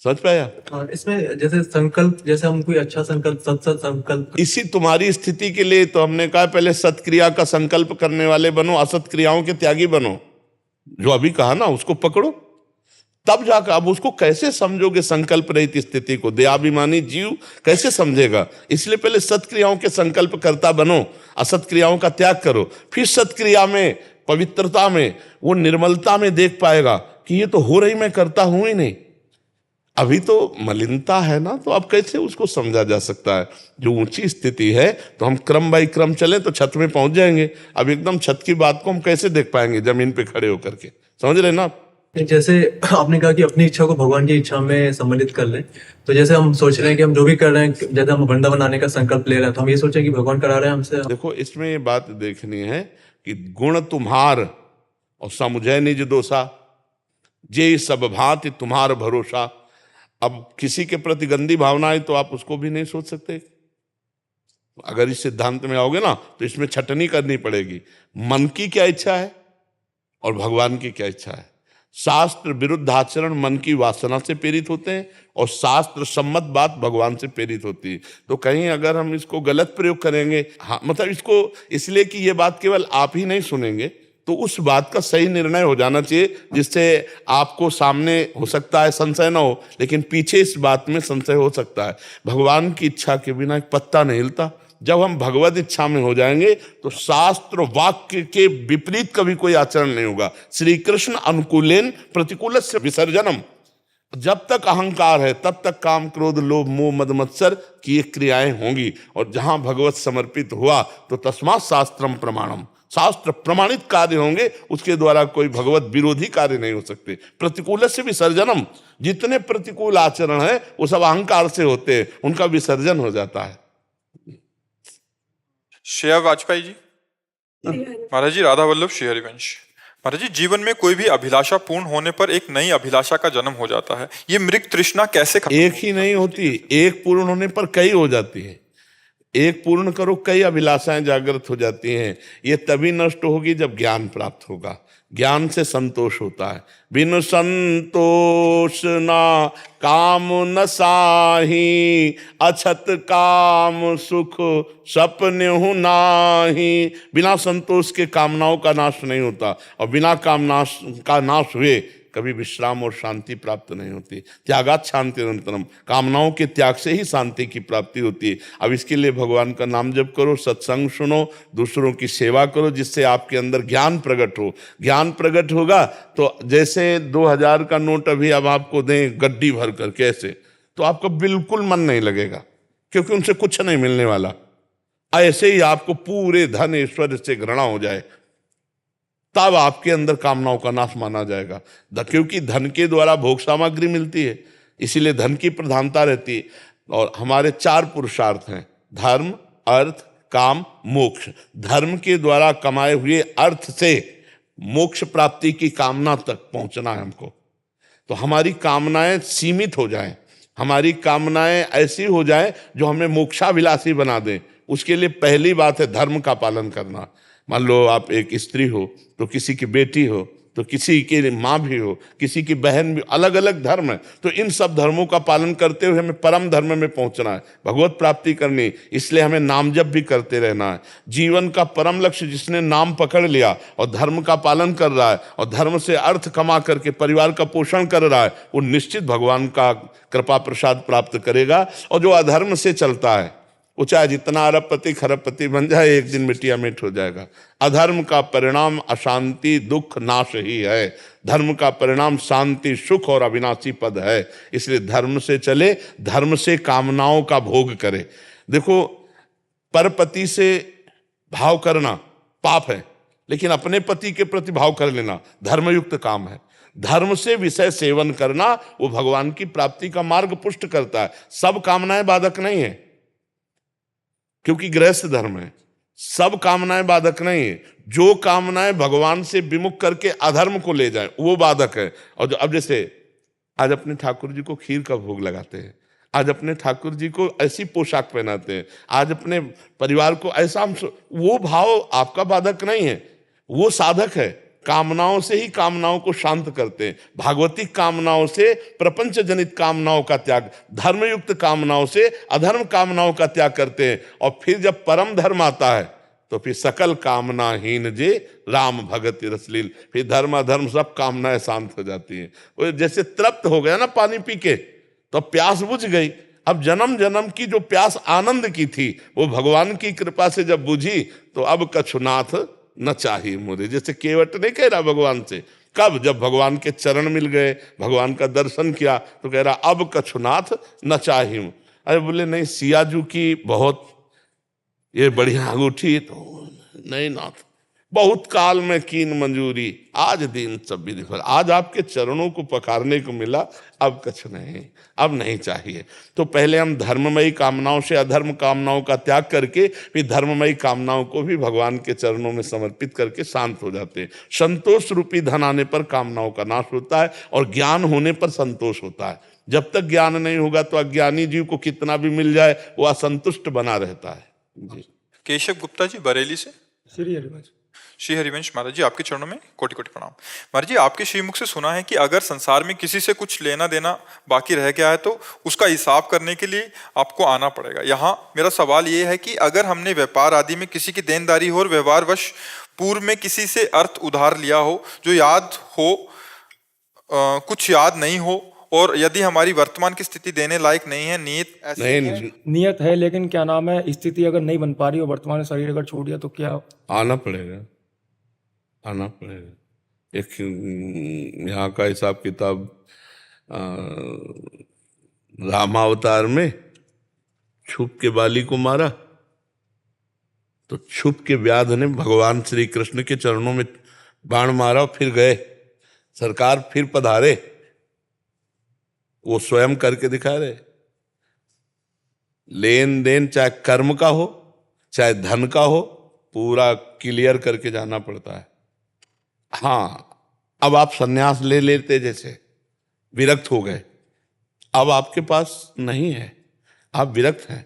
समझ पाया? हाँ, इसमें जैसे संकल्प, जैसे हम कोई अच्छा संकल्प, सत संकल्प, इसी तुम्हारी स्थिति के लिए तो हमने कहा पहले सत्क्रिया का संकल्प करने वाले बनो, असत क्रियाओं के त्यागी बनो। जो अभी कहा ना उसको पकड़ो, तब जाकर। अब उसको कैसे समझोगे संकल्प रहित स्थिति को? दयाभिमानी जीव कैसे समझेगा? इसलिए पहले सत्क्रियाओं के संकल्प करता बनो, असत क्रियाओं का त्याग करो, फिर सत्क्रिया में, पवित्रता में, वो निर्मलता में देख पाएगा कि ये तो हो रही, मैं करता हूं ही नहीं। अभी तो मलिनता है ना, तो अब कैसे उसको समझा जा सकता है? जो ऊंची स्थिति है तो हम क्रम बाई क्रम चलें तो छत में पहुंच जाएंगे। अब एकदम छत की बात को हम कैसे देख पाएंगे जमीन पे खड़े होकर के? समझ रहे ना? जैसे आपने कहा कि अपनी इच्छा को भगवान की इच्छा में सम्मिलित कर लें, तो जैसे हम सोच रहे हैं कि हम जो भी कर रहे हैं, जैसे हम वृंदावन आने का संकल्प ले रहे हैं, तो हम ये सोचें कि भगवान करा रहे हैं हमसे। देखो, इसमें ये बात देखनी है कि गुण तुम्हार और समुझय निज दोषा, जे सब भांति तुम्हार भरोसा। अब किसी के प्रति गंदी भावना है तो आप उसको भी नहीं सोच सकते। अगर इस सिद्धांत में आओगे ना तो इसमें छटनी करनी पड़ेगी। मन की क्या इच्छा है और भगवान की क्या इच्छा है। शास्त्र विरुद्ध आचरण मन की वासना से प्रेरित होते हैं और शास्त्र सम्मत बात भगवान से प्रेरित होती है। तो कहीं अगर हम इसको गलत प्रयोग करेंगे, हाँ मतलब इसको इसलिए कि ये बात केवल आप ही नहीं सुनेंगे, तो उस बात का सही निर्णय हो जाना चाहिए जिससे आपको सामने हो सकता है संशय ना हो, लेकिन पीछे इस बात में संशय हो सकता है। भगवान की इच्छा के बिना एक पत्ता नहीं हिलता। जब हम भगवत इच्छा में हो जाएंगे तो शास्त्र वाक्य के विपरीत कभी कोई आचरण नहीं होगा। श्री कृष्ण अनुकूलेन प्रतिकूलस्य विसर्जनम। जब तक अहंकार है तब तक काम, क्रोध, लोभ, मोह, मद, मत्सर की ये क्रियाएं होंगी। और जहां भगवत समर्पित हुआ तो तस्मात् शास्त्रम प्रमाणम, शास्त्र प्रमाणित कार्य होंगे, उसके द्वारा कोई भगवत विरोधी कार्य नहीं हो सकते। प्रतिकूल से विसर्जनम, जितने प्रतिकूल आचरण है वो सब अहंकार से होते हैं, उनका विसर्जन हो जाता है। श्रेया वाजपेयी जी। महाराज जी, राधा वल्लभ श्री हरिवंश। महाराज जी, जीवन में कोई भी अभिलाषा पूर्ण होने पर एक नई अभिलाषा का जन्म हो जाता है। ये मृग तृष्णा कैसे खत्म? एक ही नहीं होती, एक पूर्ण होने पर कई हो जाती है। एक पूर्ण करो, कई अभिलाषाएं जागृत हो जाती हैं। ये तभी नष्ट होगी जब ज्ञान प्राप्त होगा। ज्ञान से संतोष होता है। बिन संतोष ना काम न साही, अछत काम सुख सपने नाही। बिना संतोष के कामनाओं का नाश नहीं होता, और बिना कामना का नाश हुए कभी विश्राम और शांति प्राप्त नहीं होती। त्यागात् शांति अनंतरम, कामनाओं के त्याग से ही शांति की प्राप्ति होती है। अब इसके लिए भगवान का नाम जप करो, सत्संग सुनो, दूसरों की सेवा करो, जिससे आपके अंदर ज्ञान प्रकट हो। ज्ञान प्रकट होगा तो जैसे 2000 का नोट अभी अब आपको दें गड्डी भर कर कैसे, तो आपका बिल्कुल मन नहीं लगेगा, क्योंकि उनसे कुछ नहीं मिलने वाला। ऐसे ही आपको पूरे धन ऐश्वर्य से घृणा हो जाए, तब आपके अंदर कामनाओं का नाश माना जाएगा। क्योंकि धन के द्वारा भोग सामग्री मिलती है, इसीलिए धन की प्रधानता रहती है। और हमारे 4 पुरुषार्थ हैं, धर्म, अर्थ, काम, मोक्ष। धर्म के द्वारा कमाए हुए अर्थ से मोक्ष प्राप्ति की कामना तक पहुंचना है हमको। तो हमारी कामनाएं सीमित हो जाएं, हमारी कामनाएं ऐसी हो जाएं जो हमें मोक्षाभिलाषी बना दें। उसके लिए पहली बात है धर्म का पालन करना। मान लो आप एक स्त्री हो तो किसी की बेटी हो तो किसी की माँ भी हो, किसी की बहन भी, अलग अलग धर्म है, तो इन सब धर्मों का पालन करते हुए हमें परम धर्म में पहुंचना है, भगवत प्राप्ति करनी। इसलिए हमें नाम जप भी करते रहना है। जीवन का परम लक्ष्य जिसने नाम पकड़ लिया और धर्म का पालन कर रहा है और धर्म से अर्थ कमा करके परिवार का पोषण कर रहा है, वो निश्चित भगवान का कृपा प्रसाद प्राप्त करेगा। और जो अधर्म से चलता है वो चाहे जितना अरबपति खरबपति बन जाए, एक दिन मिट्टिया मिट हो जाएगा। अधर्म का परिणाम अशांति, दुख, नाश ही है। धर्म का परिणाम शांति, सुख और अविनाशी पद है। इसलिए धर्म से चले, धर्म से कामनाओं का भोग करे। देखो, परपति से भाव करना पाप है, लेकिन अपने पति के प्रति भाव कर लेना धर्मयुक्त काम है। धर्म से विषय सेवन करना वो भगवान की प्राप्ति का मार्ग पुष्ट करता है। सब कामनाएं बाधक नहीं है, क्योंकि गृहस्थ धर्म है। सब कामनाएं बाधक नहीं है। जो कामनाएं भगवान से विमुख करके अधर्म को ले जाए वो बाधक है। और जो अब जैसे आज अपने ठाकुर जी को खीर का भोग लगाते हैं, आज अपने ठाकुर जी को ऐसी पोशाक पहनाते हैं, आज अपने परिवार को ऐसा, वो भाव आपका बाधक नहीं है, वो साधक है। कामनाओं से ही कामनाओं को शांत करते हैं। भागवतिक कामनाओं से प्रपंच जनित कामनाओं का त्याग, धर्मयुक्त कामनाओं से अधर्म कामनाओं का त्याग करते हैं। और फिर जब परम धर्म आता है तो फिर सकल कामनाहीन जे राम भगत रसलील, फिर धर्म अधर्म सब कामनाएं शांत हो जाती हैं। वो जैसे तृप्त हो गया ना पानी पी के, तो प्यास बुझ गई। अब जन्म जन्म की जो प्यास आनंद की थी, वो भगवान की कृपा से जब बुझी तो अब कछुनाथ न चाहिए मुझे। जैसे केवट नहीं कह रहा भगवान से, कब? जब भगवान के चरण मिल गए, भगवान का दर्शन किया, तो कह रहा अब कछुनाथ न चाहिए। अरे बोले नहीं, सियाजू की बहुत ये बढ़िया अंगूठी, तो नहीं नाथ, बहुत काल में कीन मंजूरी, आज दिन सब विधि फल। आज आपके चरणों को पखारने को मिला, अब कुछ नहीं, अब नहीं चाहिए। तो पहले हम धर्ममयी कामनाओं से अधर्म कामनाओं का त्याग करके फिर धर्ममयी कामनाओं को भी भगवान के चरणों में समर्पित करके शांत हो जाते हैं। संतोष रूपी धन आने पर कामनाओं का नाश होता है और ज्ञान होने पर संतोष होता है। जब तक ज्ञान नहीं होगा तो अज्ञानी जीव को कितना भी मिल जाए वो असंतुष्ट बना रहता है। जी। केशव गुप्ता जी बरेली से। श्री हरिवंश महाराज जी, आपके चरणों में कोटि कोटि प्रणाम। महाराज जी, आपके श्रीमुख से सुना है कि अगर संसार में किसी से कुछ लेना देना बाकी रह गया है तो उसका हिसाब करने के लिए आपको आना पड़ेगा। यहाँ मेरा सवाल ये है कि अगर हमने व्यापार आदि में किसी की देनदारी हो और व्यवहारवश पूर्व में किसी से अर्थ उधार लिया हो, जो याद हो कुछ याद नहीं हो, और यदि हमारी वर्तमान की स्थिति देने लायक नहीं है, नियत ऐसी है, नियत है लेकिन क्या नाम है, स्थिति अगर नहीं बन पा रही हो, वर्तमान में शरीर अगर छोड़ दिया तो क्या? आना पड़ेगा, आना पड़ेगा। एक यहाँ का हिसाब किताब, रामावतार में छुप के बाली को मारा तो छुप के व्याध ने भगवान श्री कृष्ण के चरणों में बाण मारा, फिर गए सरकार, फिर पधारे, वो स्वयं करके दिखा रहे। लेन देन चाहे कर्म का हो चाहे धन का हो, पूरा क्लियर करके जाना पड़ता है। हाँ, अब आप सन्यास ले लेते, जैसे विरक्त हो गए, अब आपके पास नहीं है, आप विरक्त हैं,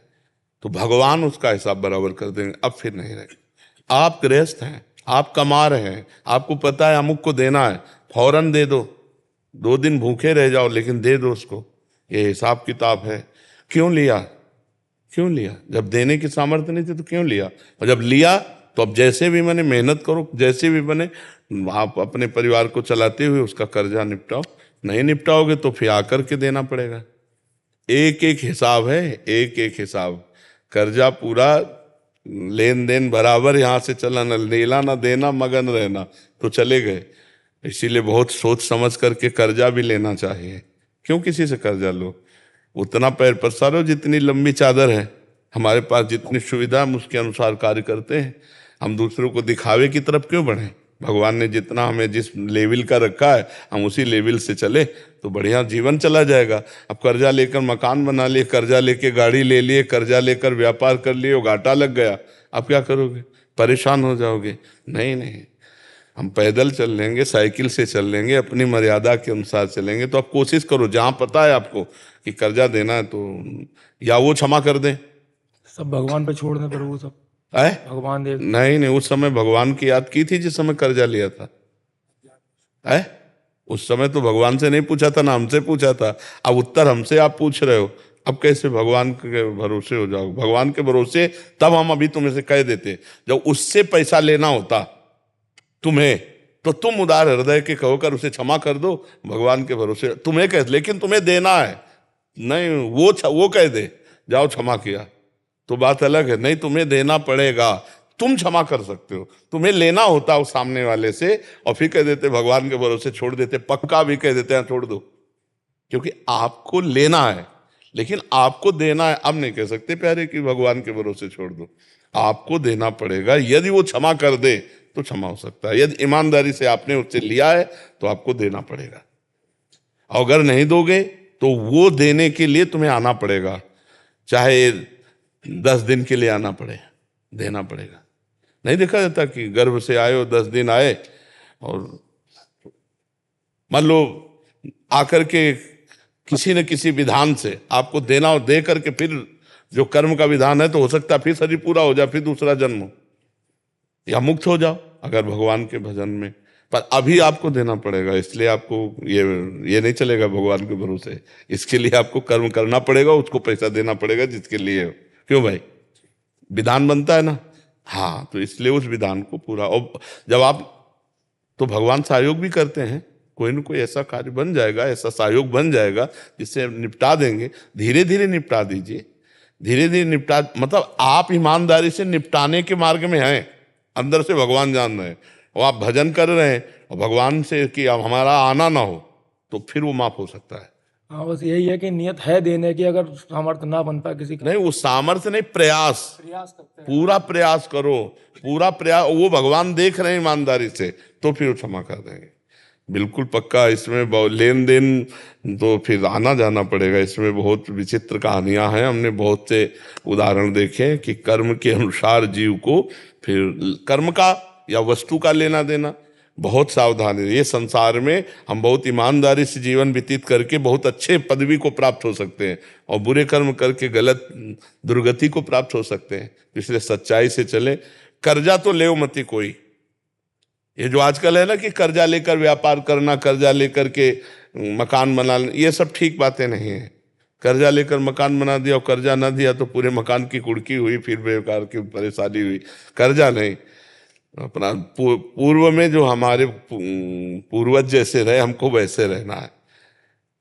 तो भगवान उसका हिसाब बराबर कर देंगे। अब फिर नहीं रहेगा। आप गृहस्थ हैं, आप कमा रहे हैं, आपको पता है अमुक को देना है, फौरन दे दो, 2 दिन भूखे रह जाओ लेकिन दे दो उसको। ये हिसाब किताब है। क्यों लिया? क्यों लिया? जब देने की सामर्थ्य नहीं थी तो क्यों लिया? और जब लिया तो अब जैसे भी बने मेहनत करो, जैसे भी बने आप अपने परिवार को चलाते हुए उसका कर्जा निपटाओ। नहीं निपटाओगे तो फिर आकर के देना पड़ेगा। एक एक हिसाब है, एक एक हिसाब। कर्जा पूरा, लेन देन बराबर, यहाँ से चला, न लेना न देना, मगन रहना, तो चले गए। इसीलिए बहुत सोच समझ करके कर्जा भी लेना चाहिए। क्यों किसी से कर्जा लो? उतना पैर पसारो जितनी लंबी चादर है। हमारे पास जितनी सुविधा हम उसके अनुसार कार्य करते हैं। हम दूसरों को दिखावे की तरफ क्यों बढ़े? भगवान ने जितना हमें जिस लेवल का रखा है हम उसी लेवल से चले तो बढ़िया जीवन चला जाएगा। अब कर्जा लेकर मकान बना लिए, कर्जा लेके गाड़ी ले लिए, कर्जा लेकर व्यापार कर लिए, घाटा लग गया, अब क्या करोगे? परेशान हो जाओगे। नहीं नहीं, हम पैदल चल लेंगे, साइकिल से चल लेंगे, अपनी मर्यादा के अनुसार चलेंगे। तो आप कोशिश करो, जहाँ पता है आपको कि कर्जा देना है तो या वो क्षमा कर दें, सब भगवान पे छोड़ दें, पर वो सब है भगवान दे। नहीं नहीं, उस समय भगवान की याद की थी जिस समय कर्जा लिया था। है? उस समय तो भगवान से नहीं पूछा था, ना हमसे पूछा था। अब उत्तर हमसे आप पूछ रहे हो, अब कैसे भगवान के भरोसे हो जाओ? भगवान के भरोसे तब हम अभी तुम्हें से कह देते, जब उससे पैसा लेना होता तुम्हें, तो तुम उदार हृदय के कहोकर उसे क्षमा कर दो। भगवान के भरोसे तुम्हें कह, लेकिन तुम्हें देना है, नहीं वो कह दे जाओ क्षमा किया तो बात अलग है। नहीं, तुम्हें देना पड़ेगा, तुम क्षमा कर सकते हो, तुम्हें लेना होता उस सामने वाले से, और फिर कह देते भगवान के भरोसे छोड़ देते, पक्का भी कह देते हैं छोड़ दो, क्योंकि आपको लेना है लेकिन आपको देना है। अब नहीं कह सकते प्यारे कि भगवान के भरोसे छोड़ दो, आपको देना पड़ेगा। यदि वो क्षमा कर दे तो क्षमा हो सकता है, यदि ईमानदारी से आपने उससे लिया है तो आपको देना पड़ेगा। अगर नहीं दोगे तो वो देने के लिए तुम्हें आना पड़ेगा, चाहे 10 दिन के लिए आना पड़े, देना पड़ेगा। नहीं देखा जाता कि गर्भ से आए हो 10 दिन आए और मान लो आकर के किसी न किसी विधान से आपको देना हो, दे करके फिर जो कर्म का विधान है तो हो सकता है फिर शरीर पूरा हो जाए, फिर दूसरा जन्म हो या मुक्त हो जाओ अगर भगवान के भजन में। पर अभी आपको देना पड़ेगा, इसलिए आपको ये नहीं चलेगा भगवान के भरोसे, इसके लिए आपको कर्म करना पड़ेगा, उसको पैसा देना पड़ेगा जिसके लिए हो। क्यों भाई? विधान बनता है ना, हाँ, तो इसलिए उस विधान को पूरा। और जब आप तो भगवान सहयोग भी करते हैं, कोई न कोई ऐसा कार्य बन जाएगा, ऐसा सहयोग बन जाएगा जिससे निपटा देंगे। धीरे धीरे निपटा दीजिए, धीरे धीरे निपटा, मतलब आप ईमानदारी से निपटाने के मार्ग में हैं, अंदर से भगवान जान रहे हैं, और आप भजन कर रहे हैं और भगवान से कि अब हमारा आना ना हो, तो फिर वो माफ हो सकता है। हाँ, बस यही है कि नियत है देने की, अगर सामर्थ्य ना बन पाए किसी का, नहीं, वो सामर्थ्य नहीं, प्रयास करते हैं। पूरा प्रयास करो, पूरा प्रयास, वो भगवान देख रहे हैं ईमानदारी से, तो फिर वो क्षमा कर देंगे। बिल्कुल पक्का। इसमें लेन देन तो फिर आना जाना पड़ेगा, इसमें बहुत विचित्र कहानियां हैं। हमने बहुत से उदाहरण देखे कि कर्म के अनुसार जीव को फिर कर्म का या वस्तु का लेना देना बहुत सावधानी। ये संसार में हम बहुत ईमानदारी से जीवन व्यतीत करके बहुत अच्छे पदवी को प्राप्त हो सकते हैं, और बुरे कर्म करके गलत दुर्गति को प्राप्त हो सकते हैं। इसलिए सच्चाई से चले, कर्जा तो ले मती कोई। ये जो आजकल है ना कि कर्जा लेकर व्यापार करना, कर्जा लेकर के मकान बना, ये सब ठीक बातें नहीं है। कर्जा लेकर मकान बना दिया और कर्जा ना दिया तो पूरे मकान की कुड़की हुई, फिर बेकार की परेशानी हुई। कर्जा नहीं, अपना पूर्व में जो हमारे पूर्वज जैसे रहे, हमको वैसे रहना है,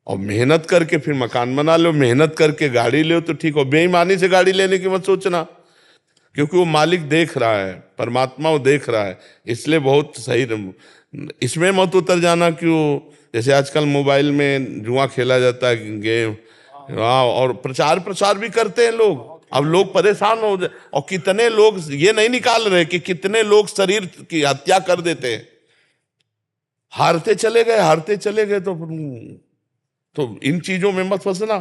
और मेहनत करके फिर मकान बना लो, मेहनत करके गाड़ी लो तो ठीक हो। बेईमानी से गाड़ी लेने की मत सोचना, क्योंकि वो मालिक देख रहा है, परमात्मा वो देख रहा है, इसलिए बहुत सही। इसमें मत उतर जाना क्यों, जैसे आजकल मोबाइल में जुआ खेला जाता है, गेम, हाँ, और प्रचार भी करते हैं लोग। अब लोग परेशान हो जाए, और कितने लोग ये नहीं निकाल रहे कि कितने लोग शरीर की हत्या कर देते हैं। हारते चले गए तो इन चीजों में मत फंसना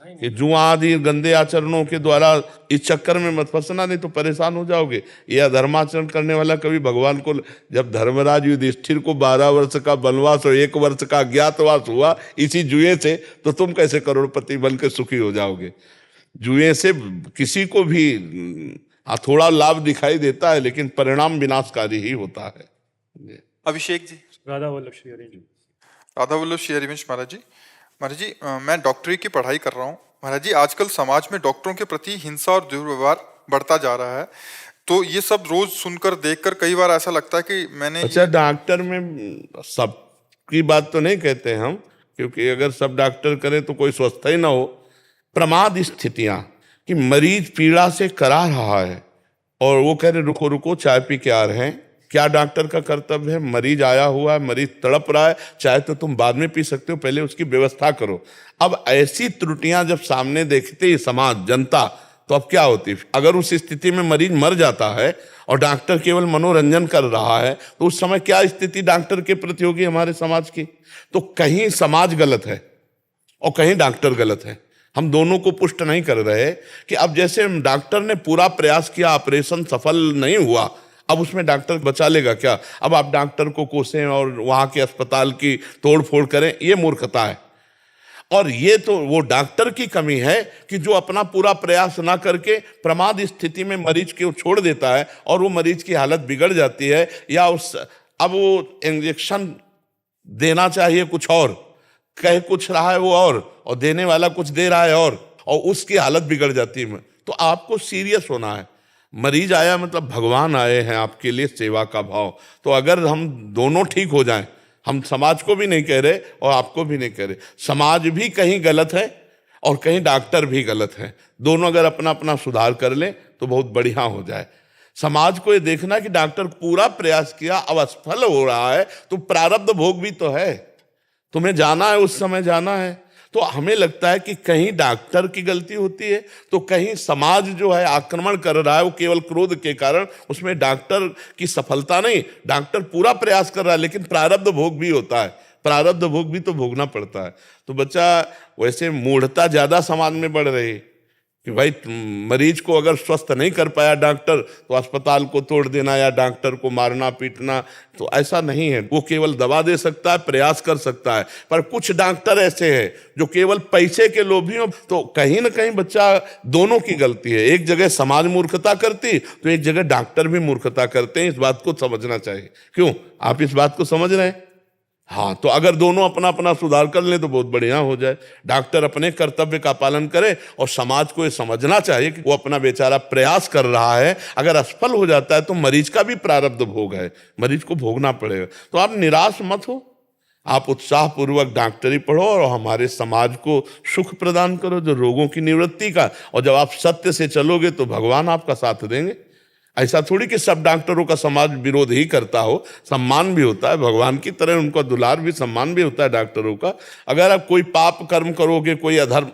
कि जुआ आदि गंदे आचरणों के द्वारा इस चक्कर में मत फंसना, नहीं तो परेशान हो जाओगे। यह अधर्माचरण करने वाला कभी भगवान को, जब धर्मराज युधिष्ठिर को 12 वर्ष का वनवास और 1 वर्ष का अज्ञातवास हुआ इसी जुए से, तो तुम कैसे करोड़पति बन के सुखी हो जाओगे? जुए से किसी को भी थोड़ा लाभ दिखाई देता है, लेकिन परिणाम विनाशकारी ही होता है। अभिषेक जी। राधा वल्लभ श्री हरि जी। राधा वल्लभ श्री हरिवंश महाराज जी। महाराज जी, मैं डॉक्टरी की पढ़ाई कर रहा हूँ। महाराज जी, आजकल समाज में डॉक्टरों के प्रति हिंसा और दुर्व्यवहार बढ़ता जा रहा है, तो ये सब रोज सुनकर देखकर कई बार ऐसा लगता है कि मैंने। अच्छा, डॉक्टर में सबकी बात तो नहीं कहते हम, क्योंकि अगर सब डॉक्टर करें तो कोई स्वस्थ ही ना हो। प्रमाद स्थितियां कि मरीज पीड़ा से करा रहा है और वो कह रहे रुको रुको चाय पी के आ रहे हैं, क्या डॉक्टर का कर्तव्य है? मरीज आया हुआ है, मरीज तड़प रहा है, चाय तो तुम बाद में पी सकते हो, पहले उसकी व्यवस्था करो। अब ऐसी त्रुटियां जब सामने देखते समाज जनता, तो अब क्या होती? अगर उस स्थिति में मरीज मर जाता है और डॉक्टर केवल मनोरंजन कर रहा है, तो उस समय क्या स्थिति डॉक्टर के प्रति होगी हमारे समाज की? तो कहीं समाज गलत है और कहीं डॉक्टर गलत है। हम दोनों को पुष्ट नहीं कर रहे कि अब जैसे डॉक्टर ने पूरा प्रयास किया, ऑपरेशन सफल नहीं हुआ, अब उसमें डॉक्टर बचा लेगा क्या? अब आप डॉक्टर को कोसें और वहां के अस्पताल की तोड़ फोड़ करें, ये मूर्खता है। और ये तो वो डॉक्टर की कमी है कि जो अपना पूरा प्रयास ना करके प्रमाद स्थिति में मरीज को छोड़ देता है और वो मरीज की हालत बिगड़ जाती है, या अब वो इंजेक्शन देना चाहिए कुछ और, कह कुछ रहा है वो और देने वाला कुछ दे रहा है और उसकी हालत बिगड़ जाती है। तो आपको सीरियस होना है। मरीज आया मतलब भगवान आए हैं आपके लिए, सेवा का भाव। तो अगर हम दोनों ठीक हो जाएं, हम समाज को भी नहीं कह रहे और आपको भी नहीं कह रहे, समाज भी कहीं गलत है और कहीं डॉक्टर भी गलत है, दोनों अगर अपना अपना सुधार कर लें तो बहुत बढ़िया हो जाए। समाज को ये देखना कि डॉक्टर पूरा प्रयास किया, अब असफल हो रहा है, तो प्रारब्ध भोग भी तो है, तुम्हें जाना है, उस समय जाना है। तो हमें लगता है कि कहीं डॉक्टर की गलती होती है तो कहीं समाज जो है आक्रमण कर रहा है वो केवल क्रोध के कारण, उसमें डॉक्टर की सफलता नहीं, डॉक्टर पूरा प्रयास कर रहा है लेकिन प्रारब्ध भोग भी होता है, प्रारब्ध भोग भी तो भोगना पड़ता है। तो बच्चा वैसे मूढ़ता ज्यादा समाज में बढ़ रही है कि भाई मरीज को अगर स्वस्थ नहीं कर पाया डॉक्टर तो अस्पताल को तोड़ देना या डॉक्टर को मारना पीटना, तो ऐसा नहीं है। वो केवल दवा दे सकता है, प्रयास कर सकता है, पर कुछ डॉक्टर ऐसे हैं जो केवल पैसे के लोभी हो। तो कहीं ना कहीं बच्चा दोनों की गलती है, एक जगह समाज मूर्खता करती तो एक जगह डॉक्टर भी मूर्खता करते हैं। इस बात को समझना चाहिए। क्यों, आप इस बात को समझ रहे हैं? हाँ, तो अगर दोनों अपना अपना सुधार कर लें तो बहुत बढ़िया हो जाए। डॉक्टर अपने कर्तव्य का पालन करे और समाज को ये समझना चाहिए कि वो अपना बेचारा प्रयास कर रहा है, अगर असफल हो जाता है तो मरीज का भी प्रारब्ध भोग है, मरीज को भोगना पड़ेगा। तो आप निराश मत हो, आप उत्साहपूर्वक डॉक्टरी पढ़ो और हमारे समाज को सुख प्रदान करो, जो रोगों की निवृत्ति का। और जब आप सत्य से चलोगे तो भगवान आपका साथ देंगे। ऐसा थोड़ी कि सब डॉक्टरों का समाज विरोध ही करता हो, सम्मान भी होता है भगवान की तरह, उनका दुलार भी सम्मान भी होता है डॉक्टरों का। अगर आप कोई पाप कर्म करोगे, कोई अधर्म,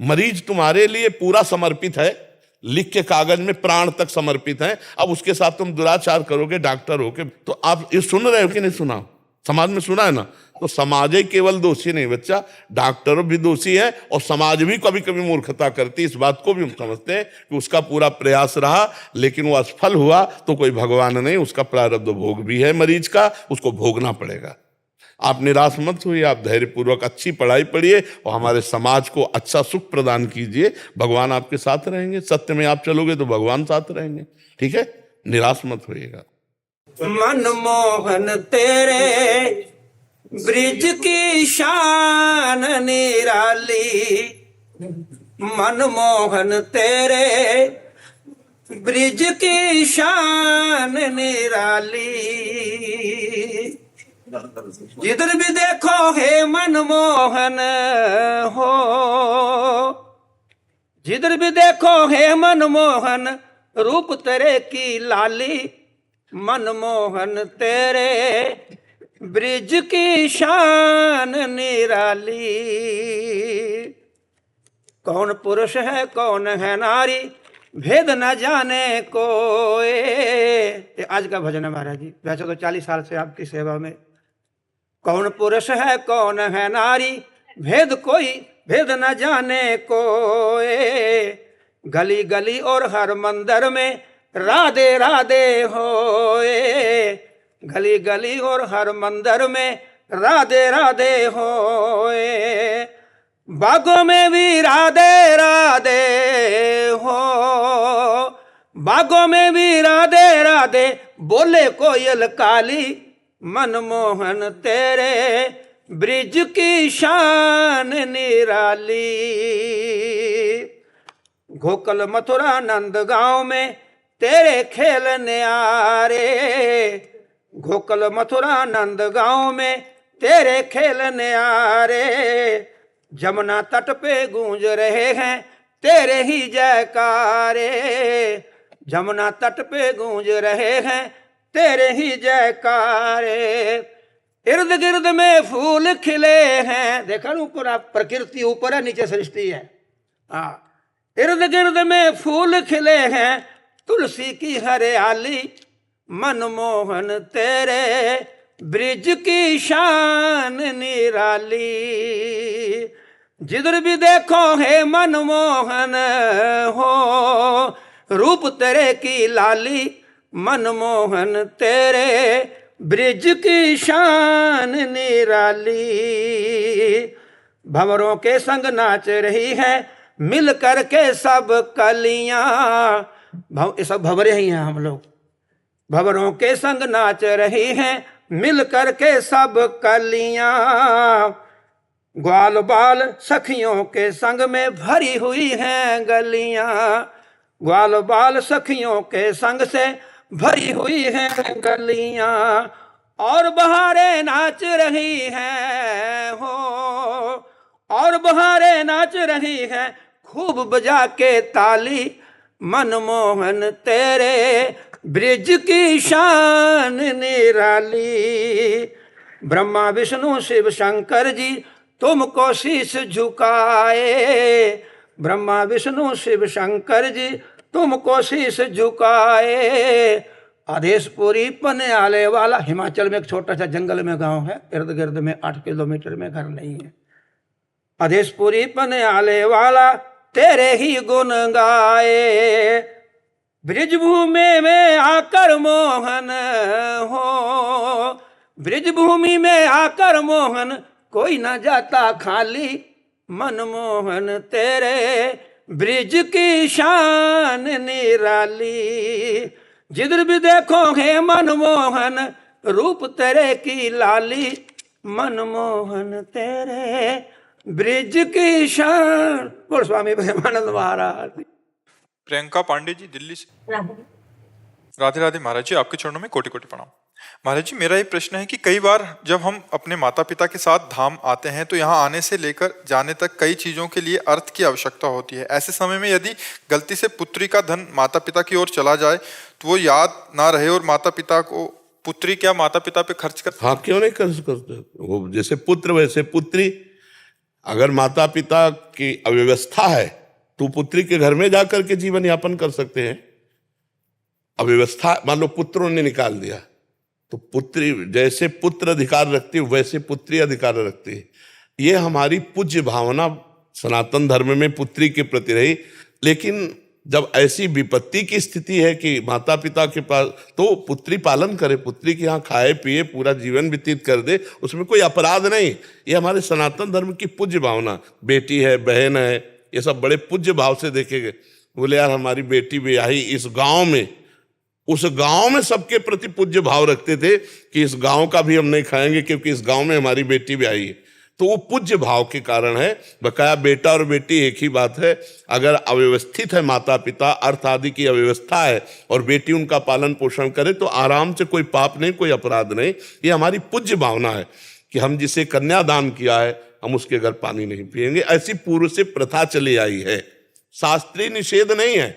मरीज तुम्हारे लिए पूरा समर्पित है, लिख के कागज में प्राण तक समर्पित है, अब उसके साथ तुम दुराचार करोगे डॉक्टर होके, तो आप ये सुन रहे हो कि नहीं सुना? समाज में सुना है ना? तो समाज ही केवल दोषी नहीं बच्चा, डॉक्टर भी दोषी है और समाज भी कभी कभी मूर्खता करती। इस बात को भी हम समझते हैं कि उसका पूरा प्रयास रहा लेकिन वो असफल हुआ तो कोई भगवान नहीं, उसका प्रारब्ध भोग भी है मरीज का, उसको भोगना पड़ेगा। आप निराश मत होइए, आप धैर्यपूर्वक अच्छी पढ़ाई पढ़िए और हमारे समाज को अच्छा सुख प्रदान कीजिए। भगवान आपके साथ रहेंगे, सत्य में आप चलोगे तो भगवान साथ रहेंगे। ठीक है, निराश मत होइएगा। मनमोहन तेरे ब्रिज की शान निराली, मनमोहन तेरे ब्रिज की शान निराली, जिधर भी देखो हे मनमोहन हो, जिधर भी देखो हे मनमोहन, रूप तेरे की लाली, मनमोहन तेरे ब्रिज की शान निराली। कौन पुरुष है कौन है नारी, भेद न जाने कोई। ये आज का भजन है महाराज जी, वैसे तो 40 साल से आपकी सेवा में। कौन पुरुष है कौन है नारी, भेद न जाने कोई। गली गली और हर मंदिर में राधे राधे होए, गली गली और हर मंदिर में राधे राधे होए। बागों में भी राधे राधे हो, बागों में भी राधे राधे बोले कोयल काली, मनमोहन तेरे ब्रिज की शान निराली। गोकुल मथुरा नंद गांव में तेरे खेल न्यारे, गोकुल मथुरा नंद गांव में तेरे खेल न्यारे। जमुना तट पे गूंज रहे हैं तेरे ही जयकारे, जमुना तट पे गूंज रहे हैं तेरे ही जयकारे। इर्द गिर्द में फूल खिले हैं, देखा ऊपर आप, प्रकृति ऊपर है नीचे सृष्टि है। हाँ, इर्द गिर्द में फूल खिले हैं तुलसी की हरियाली, मनमोहन तेरे ब्रिज की शान निराली। जिधर भी देखो हे मनमोहन हो, रूप तेरे की लाली, मनमोहन तेरे ब्रिज की शान निराली। भंवरों के संग नाच रही है मिल करके सब कलियां, सब भंवरे ही हैं हम लोग। भंवरों के संग नाच रही हैं मिल करके सब कलियां, ग्वाल बाल सखियों के संग में भरी हुई हैं गलियां, ग्वाल बाल सखियों के संग से भरी हुई हैं गलियां, और बहारें नाच रही हैं हो, और बहारें नाच रही हैं खूब बजा के ताली, मनमोहन तेरे ब्रिज की शान निराली। ब्रह्मा विष्णु शिव शंकर जी तुमको शीश झुकाए, ब्रह्मा विष्णु शिव शंकर जी तुमको शीश झुकाए। आदेशपुरी पन्याले वाला, हिमाचल में एक छोटा सा जंगल में गांव है, इर्द गिर्द में 8 किलोमीटर में घर नहीं है। आदेशपुरी पन्याले वाला तेरे ही गुण गाए, ब्रिजभूमि में आकर मोहन हो, ब्रिजभूमि में आकर मोहन कोई न जाता खाली, मनमोहन तेरे ब्रिज की शान निराली। जिधर भी देखोगे मनमोहन रूप तेरे की लाली, मनमोहन तेरे ब्रिज की शान। बोल स्वामी प्रेमानंद महाराज। प्रियंका पांडे जी दिल्ली से। राधे राधे महाराज जी, आपके चरणों में कोटि कोटि प्रणाम। महाराज जी, मेरा ये प्रश्न है कि कई बार जब हम अपने माता पिता के साथ धाम आते हैं तो यहाँ आने से लेकर जाने तक कई चीज़ों के लिए अर्थ की आवश्यकता होती है। ऐसे समय में यदि गलती से पुत्री का धन माता पिता की ओर चला जाए तो वो याद ना रहे और माता पिता को, पुत्री क्या माता पिता पे खर्च कर, हाँ क्यों नहीं खर्च करते, वो जैसे पुत्र वैसे पुत्री। अगर माता पिता की अव्यवस्था है तो पुत्री के घर में जाकर के जीवन यापन कर सकते हैं। अव्यवस्था, मान लो पुत्रों ने निकाल दिया तो पुत्री जैसे पुत्र अधिकार रखती है वैसे पुत्री अधिकार रखती है। ये हमारी पूज्य भावना सनातन धर्म में पुत्री के प्रति रही। लेकिन जब ऐसी विपत्ति की स्थिति है कि माता पिता के पास, तो पुत्री पालन करे, पुत्री के यहाँ खाए पिए पूरा जीवन व्यतीत कर दे, उसमें कोई अपराध नहीं। ये हमारे सनातन धर्म की पूज्य भावना। बेटी है, बहन है, ये सब बड़े पूज्य भाव से देखेंगे। बोले यार हमारी बेटी ब्याही इस गांव में, उस गांव में सबके प्रति पूज्य भाव रखते थे कि इस गांव का भी हम नहीं खाएंगे क्योंकि इस गांव में हमारी बेटी ब्याही है। तो वो पूज्य भाव के कारण है। बकाया बेटा और बेटी एक ही बात है। अगर अव्यवस्थित है माता पिता, अर्थ आदि की अव्यवस्था है और बेटी उनका पालन पोषण करे तो आराम से, कोई पाप नहीं, कोई अपराध नहीं। ये हमारी पूज्य भावना है कि हम जिसे कन्यादान किया है हम उसके घर पानी नहीं पिएंगे। ऐसी पूर्व से प्रथा चली आई है। शास्त्रीय निषेध नहीं है,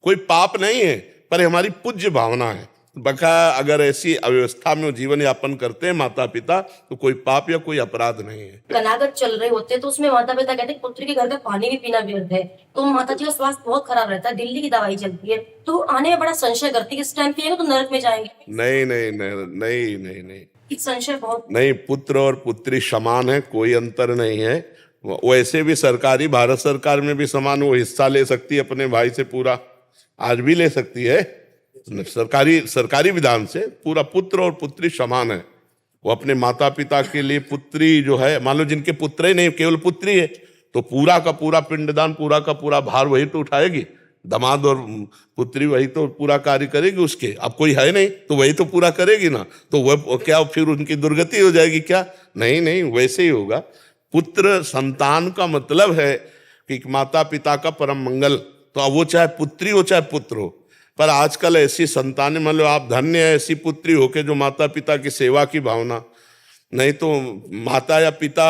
कोई पाप नहीं है, पर हमारी पूज्य भावना है। बकाया अगर ऐसी अव्यवस्था में जीवन यापन करते हैं माता पिता तो कोई पाप या कोई अपराध नहीं है। कनागत चल रहे होते तो उसमें माता पिता कहते हैं पुत्री के घर का पानी भी पीना व्यर्थ है, तो माता जी का स्वास्थ्य बहुत खराब रहता है, दिल्ली की दवाई चलती है, तो आने में बड़ा संशय करती है, इस टाइम पिएंगे तो नरक में जाएंगे। नहीं नहीं नहीं नहीं नहीं नहीं, संशय बहुत नहीं। पुत्र और पुत्री समान है, कोई अंतर नहीं है। वैसे भी सरकारी, भारत सरकार में भी समान वो हिस्सा ले सकती है अपने भाई से पूरा, आज भी ले सकती है। सरकारी विधान से पूरा पुत्र और पुत्री समान है। वो अपने माता पिता के लिए पुत्री जो है, मान लो जिनके पुत्र ही नहीं केवल पुत्री है तो पूरा का पूरा पिंडदान, पूरा का पूरा भार वही तो उठाएगी। दामाद और पुत्री वही तो पूरा कार्य करेगी उसके। अब कोई है नहीं तो वही तो पूरा करेगी ना, तो वह क्या फिर उनकी दुर्गति हो जाएगी क्या? नहीं नहीं, वैसे ही होगा। पुत्र संतान का मतलब है कि माता पिता का परम मंगल, तो वो चाहे पुत्री हो चाहे पुत्र हो। पर आजकल ऐसी संतानें, मतलब आप धन्य है ऐसी पुत्री हो के जो माता पिता की सेवा की भावना, नहीं तो माता या पिता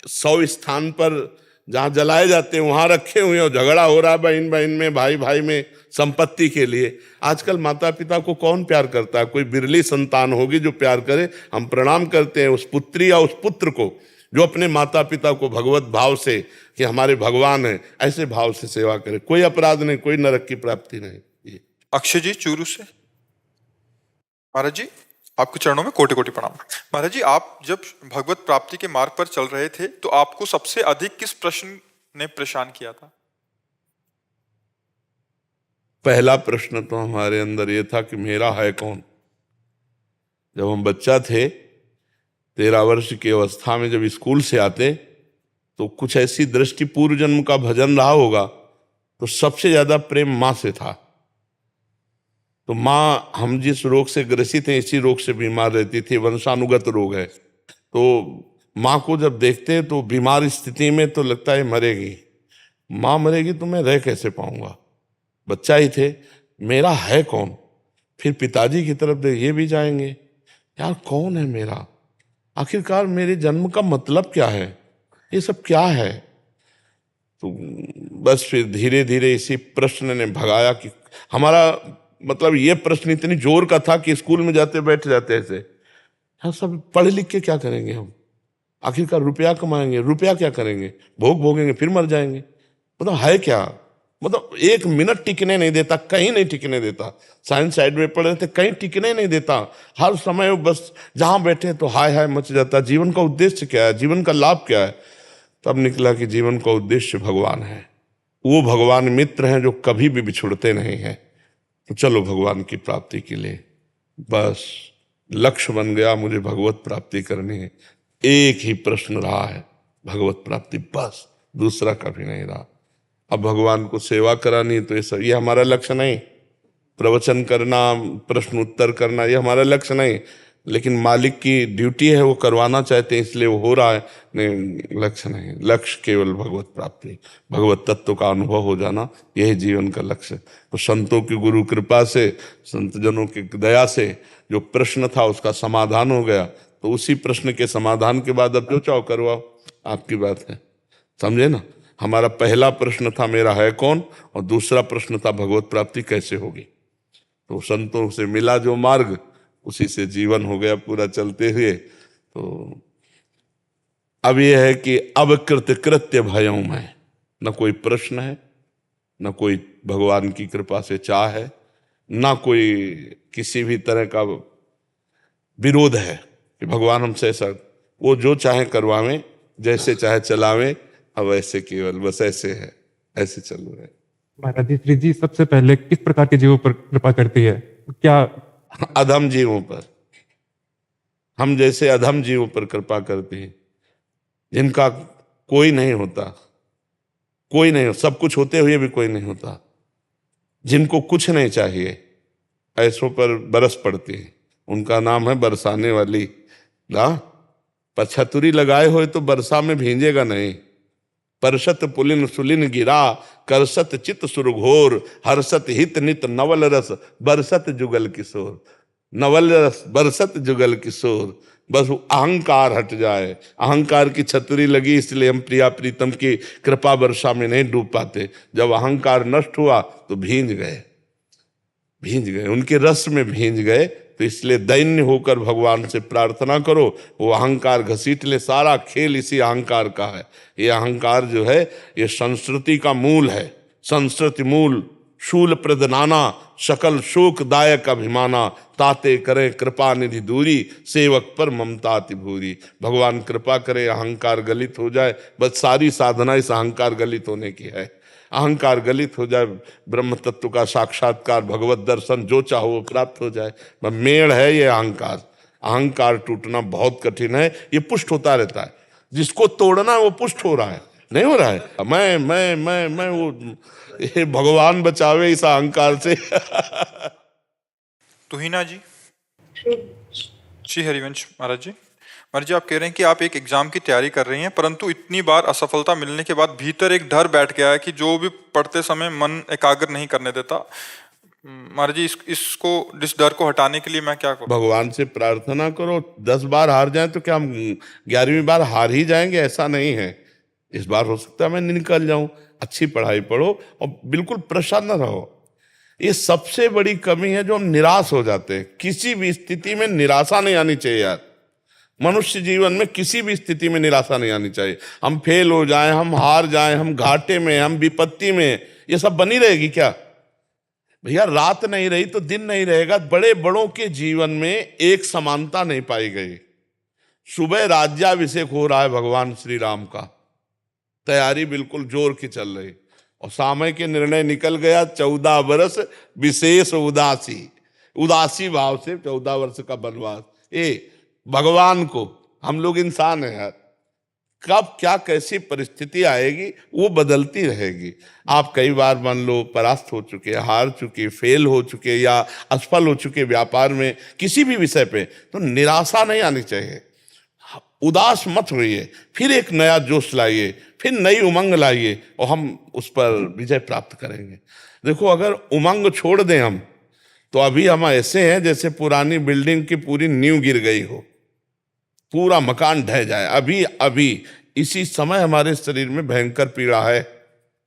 100 स्थान पर जहाँ जलाए जाते हैं वहाँ रखे हुए और झगड़ा हो रहा है बहन बहन में, भाई भाई में संपत्ति के लिए। आजकल माता पिता को कौन प्यार करता है? कोई बिरली संतान होगी जो प्यार करे। हम प्रणाम करते हैं उस पुत्री या उस पुत्र को जो अपने माता पिता को भगवत भाव से कि हमारे भगवान है ऐसे भाव से सेवा करे। कोई अपराध नहीं, कोई नरक की प्राप्ति नहीं। अक्षय जी चूरू से। महाराज जी, आपके चरणों में कोटि कोटि प्रणाम। महाराज जी, आप जब भगवत प्राप्ति के मार्ग पर चल रहे थे तो आपको सबसे अधिक किस प्रश्न ने परेशान किया था? पहला प्रश्न तो हमारे अंदर ये था कि मेरा है कौन। जब हम बच्चा थे 13 वर्ष की अवस्था में जब स्कूल से आते तो कुछ ऐसी दृष्टि, पूर्व जन्म का भजन रहा होगा तो सबसे ज्यादा प्रेम माँ से था। तो माँ हम जिस रोग से ग्रसित हैं इसी रोग से बीमार रहती थी, वंशानुगत रोग है। तो माँ को जब देखते हैं तो बीमार स्थिति में तो लगता है मरेगी, माँ मरेगी तो मैं रह कैसे पाऊंगा, बच्चा ही थे, मेरा है कौन। फिर पिताजी की तरफ देख, ये भी जाएंगे, यार कौन है मेरा, आखिरकार मेरे जन्म का मतलब क्या है, ये सब क्या है। तो बस फिर धीरे धीरे इसी प्रश्न ने भगाया कि हमारा मतलब ये प्रश्न इतनी जोर का था कि स्कूल में जाते बैठ जाते ऐसे, हाँ सब पढ़ लिख के क्या करेंगे हम, आखिरकार रुपया कमाएंगे, रुपया क्या करेंगे, भोग भोगेंगे फिर मर जाएंगे, मतलब है क्या, मतलब एक मिनट टिकने नहीं देता, कहीं नहीं टिकने देता। साइंस साइड में पढ़ रहे थे, कहीं टिकने नहीं देता, हर समय बस जहां बैठे तो हाय हाय मच जाता। जीवन का उद्देश्य क्या है, जीवन का लाभ क्या है। तब निकला कि जीवन का उद्देश्य भगवान है, वो भगवान मित्र हैं जो कभी भी बिछुड़ते नहीं हैं। तो चलो भगवान की प्राप्ति के लिए बस लक्ष्य बन गया, मुझे भगवत प्राप्ति करनी है, एक ही प्रश्न रहा है भगवत प्राप्ति, बस दूसरा कभी नहीं रहा। अब भगवान को सेवा करानी तो ये हमारा लक्ष्य नहीं, प्रवचन करना, प्रश्न उत्तर करना ये हमारा लक्ष्य नहीं, लेकिन मालिक की ड्यूटी है, वो करवाना चाहते हैं इसलिए वो हो रहा है, नहीं लक्ष्य नहीं। लक्ष्य केवल भगवत प्राप्ति, भगवत तत्व का अनुभव हो जाना, यही जीवन का लक्ष्य। तो संतों की गुरु कृपा से, संत जनों की दया से जो प्रश्न था उसका समाधान हो गया। तो उसी प्रश्न के समाधान के बाद अब जो चाहो करवाओ, आपकी बात है, समझे ना। हमारा पहला प्रश्न था मेरा है कौन, और दूसरा प्रश्न था भगवत प्राप्ति कैसे होगी। तो संतों से मिला जो मार्ग, उसी से जीवन हो गया पूरा चलते हुए। तो अब यह है कि अब कृत्य भयों में न कोई प्रश्न है, न कोई भगवान की कृपा से चाह है, न कोई किसी भी तरह का विरोध है कि भगवान हमसे ऐसा, वो जो चाहे करवावें, जैसे चाहे चलावें, अब ऐसे केवल बस ऐसे है, ऐसे चल रहे। महाराज जी, श्री जी सबसे पहले किस प्रकार के जीवों पर कृपा करती है, क्या अधम जीवों पर, हम जैसे अधम जीवों पर कृपा करती है, जिनका कोई नहीं होता, कोई नहीं, सब कुछ होते हुए भी कोई नहीं होता, जिनको कुछ नहीं चाहिए, ऐसों पर बरस पड़ती है। उनका नाम है बरसाने वाली। ना पर छतुरी लगाए हुए तो बरसा में भींजेगा नहीं। परसत पुलिन सुलिन गिरा, करसत चित सुरघोर, हर्षत हित नित नवल रस, बरसत जुगल किशोर। नवल रस बरसत जुगल किशोर, बस अहंकार हट जाए। अहंकार की छतरी लगी इसलिए हम प्रिया प्रीतम की कृपा वर्षा में नहीं डूब पाते। जब अहंकार नष्ट हुआ तो भींज गए, उनके रस में भींज गए। तो इसलिए दैन्य होकर भगवान से प्रार्थना करो, वो अहंकार घसीट ले। सारा खेल इसी अहंकार का है। ये अहंकार जो है ये संस्कृति का मूल है। संस्कृति मूल शूल प्रदनाना, सकल शोकदायक अभिमाना, ताते करे कृपा निधि दूरी, सेवक पर ममता अति भूरी। भगवान कृपा करे अहंकार गलित हो जाए, बस सारी साधना इस अहंकार गलित होने की है। अहंकार गलित हो जाए, ब्रह्म तत्व का साक्षात्कार, भगवत दर्शन जो चाहो वो प्राप्त हो जाए। मेड़ है ये अहंकार। अहंकार टूटना बहुत कठिन है, ये पुष्ट होता रहता है। जिसको तोड़ना है वो पुष्ट हो रहा है, नहीं हो रहा है। मैं वो ये भगवान बचावे इस अहंकार से। तुहिना जी, श्री हरिवंश महाराज जी, महाराज जी आप कह रहे हैं कि आप एक एग्जाम की तैयारी कर रही हैं, परंतु इतनी बार असफलता मिलने के बाद भीतर एक डर बैठ गया है कि जो भी पढ़ते समय मन एकाग्र नहीं करने देता। महाराज जी इस डर को हटाने के लिए मैं क्या करूं? भगवान से प्रार्थना करो। 10 बार हार जाए तो क्या हम 11वीं बार हार ही जाएंगे? ऐसा नहीं है। इस बार हो सकता है मैं निकल जाऊं। अच्छी पढ़ाई पढ़ो और बिल्कुल प्रसन्न रहो। ये सबसे बड़ी कमी है जो हम निराश हो जाते हैं। किसी भी स्थिति में निराशा नहीं आनी चाहिए यार। मनुष्य जीवन में किसी भी स्थिति में निराशा नहीं आनी चाहिए। हम फेल हो जाएं, हम हार जाएं, हम घाटे में, हम विपत्ति में, ये सब बनी रहेगी क्या भैया? रात नहीं रही तो दिन नहीं रहेगा। बड़े बड़ों के जीवन में एक समानता नहीं पाई गई। सुबह राज्याभिषेक हो रहा है भगवान श्री राम का, तैयारी बिल्कुल जोर की चल रही, और समय के निर्णय निकल गया 14 वर्ष विशेष उदासी भाव से 14 वर्ष का वनवास। भगवान को, हम लोग इंसान हैं यार, कब क्या कैसी परिस्थिति आएगी वो बदलती रहेगी। आप कई बार मान लो परास्त हो चुके, हार चुके, फेल हो चुके या असफल हो चुके व्यापार में, किसी भी विषय पे, तो निराशा नहीं आनी चाहिए, उदास मत होइए, फिर एक नया जोश लाइए, फिर नई उमंग लाइए और हम उस पर विजय प्राप्त करेंगे। देखो, अगर उमंग छोड़ दें हम, तो अभी हम ऐसे हैं जैसे पुरानी बिल्डिंग की पूरी नींव गिर गई हो, पूरा मकान ढह जाए। अभी इसी समय हमारे शरीर में भयंकर पीड़ा है,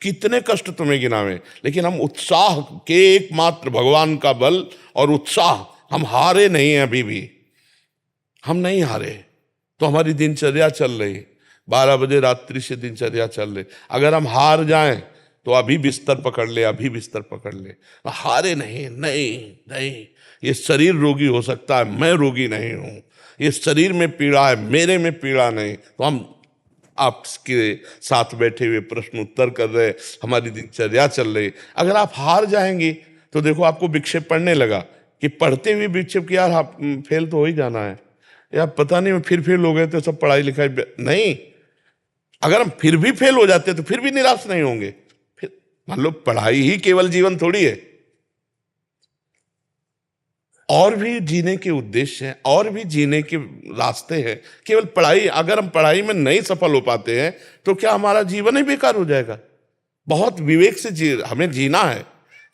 कितने कष्ट तुम्हें गिनावे, लेकिन हम उत्साह के एकमात्र भगवान का बल और उत्साह, हम हारे नहीं हैं, अभी भी हम नहीं हारे। तो हमारी दिनचर्या चल रही, 12 बजे रात्रि से दिनचर्या चल रही। अगर हम हार जाएं तो अभी बिस्तर पकड़ ले, अभी बिस्तर पकड़ ले, हारे नहीं। नहीं, ये शरीर रोगी हो सकता है, मैं रोगी नहीं हूं। ये शरीर में पीड़ा है, मेरे में पीड़ा नहीं। तो हम आपके साथ बैठे हुए प्रश्न उत्तर कर रहे, हमारी दिनचर्या चल रही। अगर आप हार जाएंगी तो देखो आपको विक्षेप पड़ने लगा, कि पढ़ते हुए विक्षेप कि यार आप फेल तो हो ही जाना है, या पता नहीं फिर फेल हो गए तो सब पढ़ाई लिखाई नहीं। अगर हम फिर भी फेल हो जाते तो फिर भी निराश नहीं होंगे। फिर मान लो पढ़ाई ही केवल जीवन थोड़ी है, और भी जीने के उद्देश्य हैं, और भी जीने के रास्ते हैं। केवल पढ़ाई, अगर हम पढ़ाई में नहीं सफल हो पाते हैं तो क्या हमारा जीवन ही बेकार हो जाएगा? बहुत विवेक से हमें जीना है,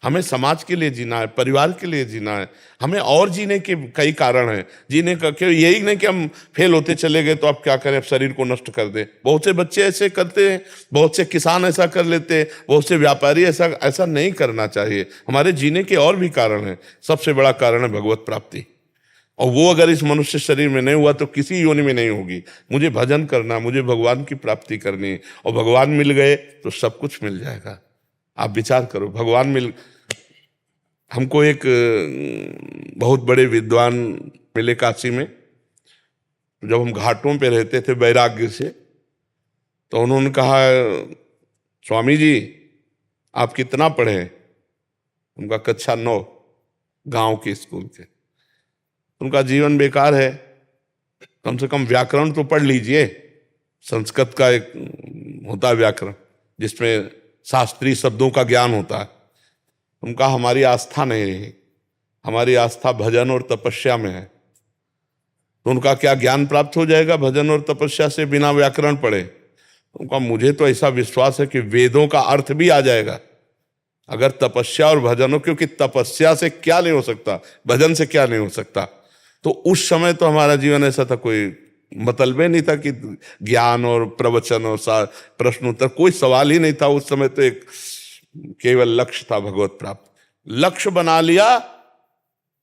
हमें समाज के लिए जीना है, परिवार के लिए जीना है, हमें और जीने के कई कारण हैं। जीने का क्यों यही नहीं कि हम फेल होते चले गए तो अब क्या करें, अब शरीर को नष्ट कर दें। बहुत से बच्चे ऐसे करते हैं, बहुत से किसान ऐसा कर लेते हैं, बहुत से व्यापारी ऐसा नहीं करना चाहिए। हमारे जीने के और भी कारण हैं। सबसे बड़ा कारण है भगवत प्राप्ति, और वो अगर इस मनुष्य शरीर में नहीं हुआ तो किसी योनि में नहीं होगी। मुझे भजन करना, मुझे भगवान की प्राप्ति करनी, और भगवान मिल गए तो सब कुछ मिल जाएगा। आप विचार करो, भगवान मिल, हमको एक बहुत बड़े विद्वान मिले काशी में, जब हम घाटों पे रहते थे वैराग्य से, तो उन्होंने कहा, स्वामी जी आप कितना पढ़े? उनका कक्षा 9, गांव के स्कूल के। उनका जीवन बेकार है, कम से कम व्याकरण तो पढ़ लीजिए। संस्कृत का एक होता है व्याकरण, जिसमें शास्त्रीय शब्दों का ज्ञान होता है। उनका हमारी आस्था नहीं रही, हमारी आस्था भजन और तपस्या में है। तो उनका क्या ज्ञान प्राप्त हो जाएगा भजन और तपस्या से, बिना व्याकरण पढ़े? उनका मुझे तो ऐसा विश्वास है कि वेदों का अर्थ भी आ जाएगा अगर तपस्या और भजन हो, क्योंकि तपस्या से क्या नहीं हो सकता, भजन से क्या नहीं हो सकता। तो उस समय तो हमारा जीवन ऐसा था, कोई मतलब ही नहीं था कि ज्ञान और प्रवचन और प्रश्न उत्तर, कोई सवाल ही नहीं था उस समय। तो एक केवल लक्ष्य था भगवत प्राप्त। लक्ष्य बना लिया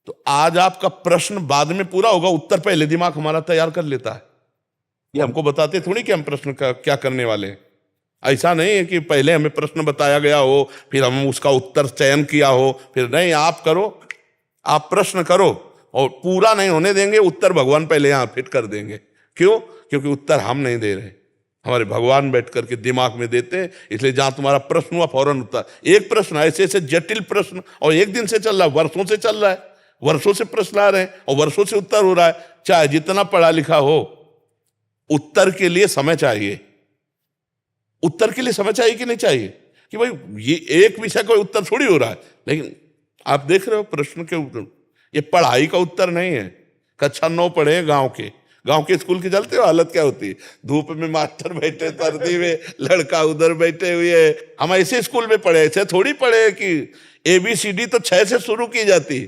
तो आज आपका प्रश्न बाद में पूरा होगा, उत्तर पहले दिमाग हमारा तैयार कर लेता है। ये हमको बताते थोड़ी कि हम प्रश्न का क्या करने वाले हैं। ऐसा नहीं है कि पहले हमें प्रश्न बताया गया हो, फिर हम उसका उत्तर चयन किया हो, फिर नहीं। आप करो, आप प्रश्न करो, और पूरा नहीं होने देंगे, उत्तर भगवान पहले यहां फिट कर देंगे। क्यों? क्योंकि उत्तर हम नहीं दे रहे, हमारे भगवान बैठ करके दिमाग में देते हैं। इसलिए जहां तुम्हारा प्रश्न हुआ फौरन उत्तर। एक प्रश्न ऐसे ऐसे जटिल प्रश्न, और एक दिन से चल रहा है, वर्षों से चल रहा है, वर्षों से प्रश्न आ रहे हैं और वर्षों से उत्तर हो रहा है। चाहे जितना पढ़ा लिखा हो, उत्तर के लिए समय चाहिए। उत्तर के लिए समय चाहिए कि नहीं चाहिए? कि भाई ये एक विषय का उत्तर थोड़ी हो रहा है। लेकिन आप देख रहे हो प्रश्न के उत्तर, ये पढ़ाई का उत्तर नहीं है। कक्षा 9 पढ़े गांव के स्कूल के, चलते हो हालत क्या होती है, धूप में मास्टर बैठे, सर्दी में लड़का उधर बैठे हुए। हम ऐसे स्कूल में पढ़े, ऐसे थोड़ी पढ़े कि ABCD तो 6 से शुरू की जाती,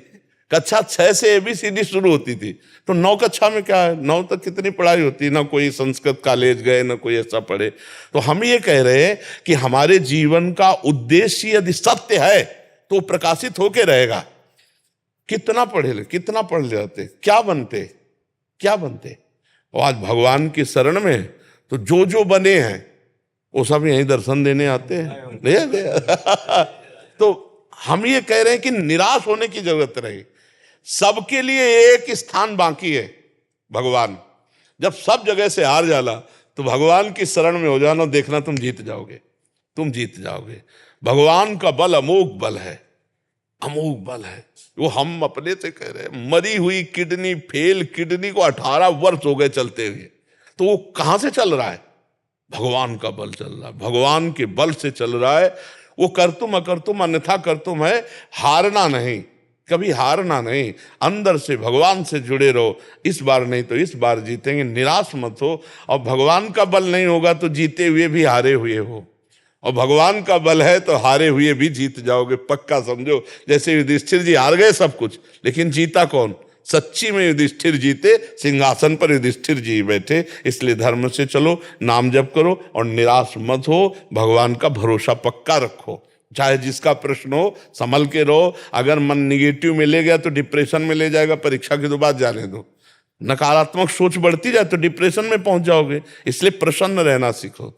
कक्षा 6 से ABCD शुरू होती थी। तो 9 कक्षा में क्या है, 9 तक कितनी पढ़ाई होती, ना कोई संस्कृत कॉलेज गए, ना कोई ऐसा पढ़े। तो हम ये कह रहे हैं कि हमारे जीवन का उद्देश्य यदि सत्य है तो प्रकाशित होके रहेगा। कितना पढ़ जाते, क्या बनते। और आज भगवान की शरण में तो जो बने हैं वो सब यहीं दर्शन देने आते हैं। तो हम ये कह रहे हैं कि निराश होने की जरूरत नहीं। सबके लिए एक स्थान बाकी है, भगवान। जब सब जगह से हार जाला तो भगवान की शरण में हो जाना, देखना तुम जीत जाओगे। भगवान का बल अमोघ बल है। वो हम अपने से कह रहे हैं, मरी हुई किडनी, फेल किडनी को 18 वर्ष हो गए चलते हुए, तो वो कहां से चल रहा है? भगवान का बल चल रहा है, भगवान के बल से चल रहा है। वो कर तुम अकर तुम अन्यथा कर तुम है, हारना नहीं, कभी हारना नहीं, अंदर से भगवान से जुड़े रहो। इस बार नहीं तो इस बार जीतेंगे, निराश मत हो। और भगवान का बल नहीं होगा तो जीते हुए भी हारे हुए हो, और भगवान का बल है तो हारे हुए भी जीत जाओगे, पक्का समझो। जैसे युधिष्ठिर जी हार गए सब कुछ, लेकिन जीता कौन? सच्ची में युधिष्ठिर जीते, सिंहासन पर युधिष्ठिर जी बैठे। इसलिए धर्म से चलो, नाम जप करो और निराश मत हो, भगवान का भरोसा पक्का रखो। चाहे जिसका प्रश्न हो संभल के रहो। अगर मन निगेटिव में ले गया तो डिप्रेशन में ले जाएगा, परीक्षा के तो बाद जाने दो। नकारात्मक सोच बढ़ती जाए तो डिप्रेशन में पहुंच जाओगे। इसलिए प्रसन्न रहना सीखो।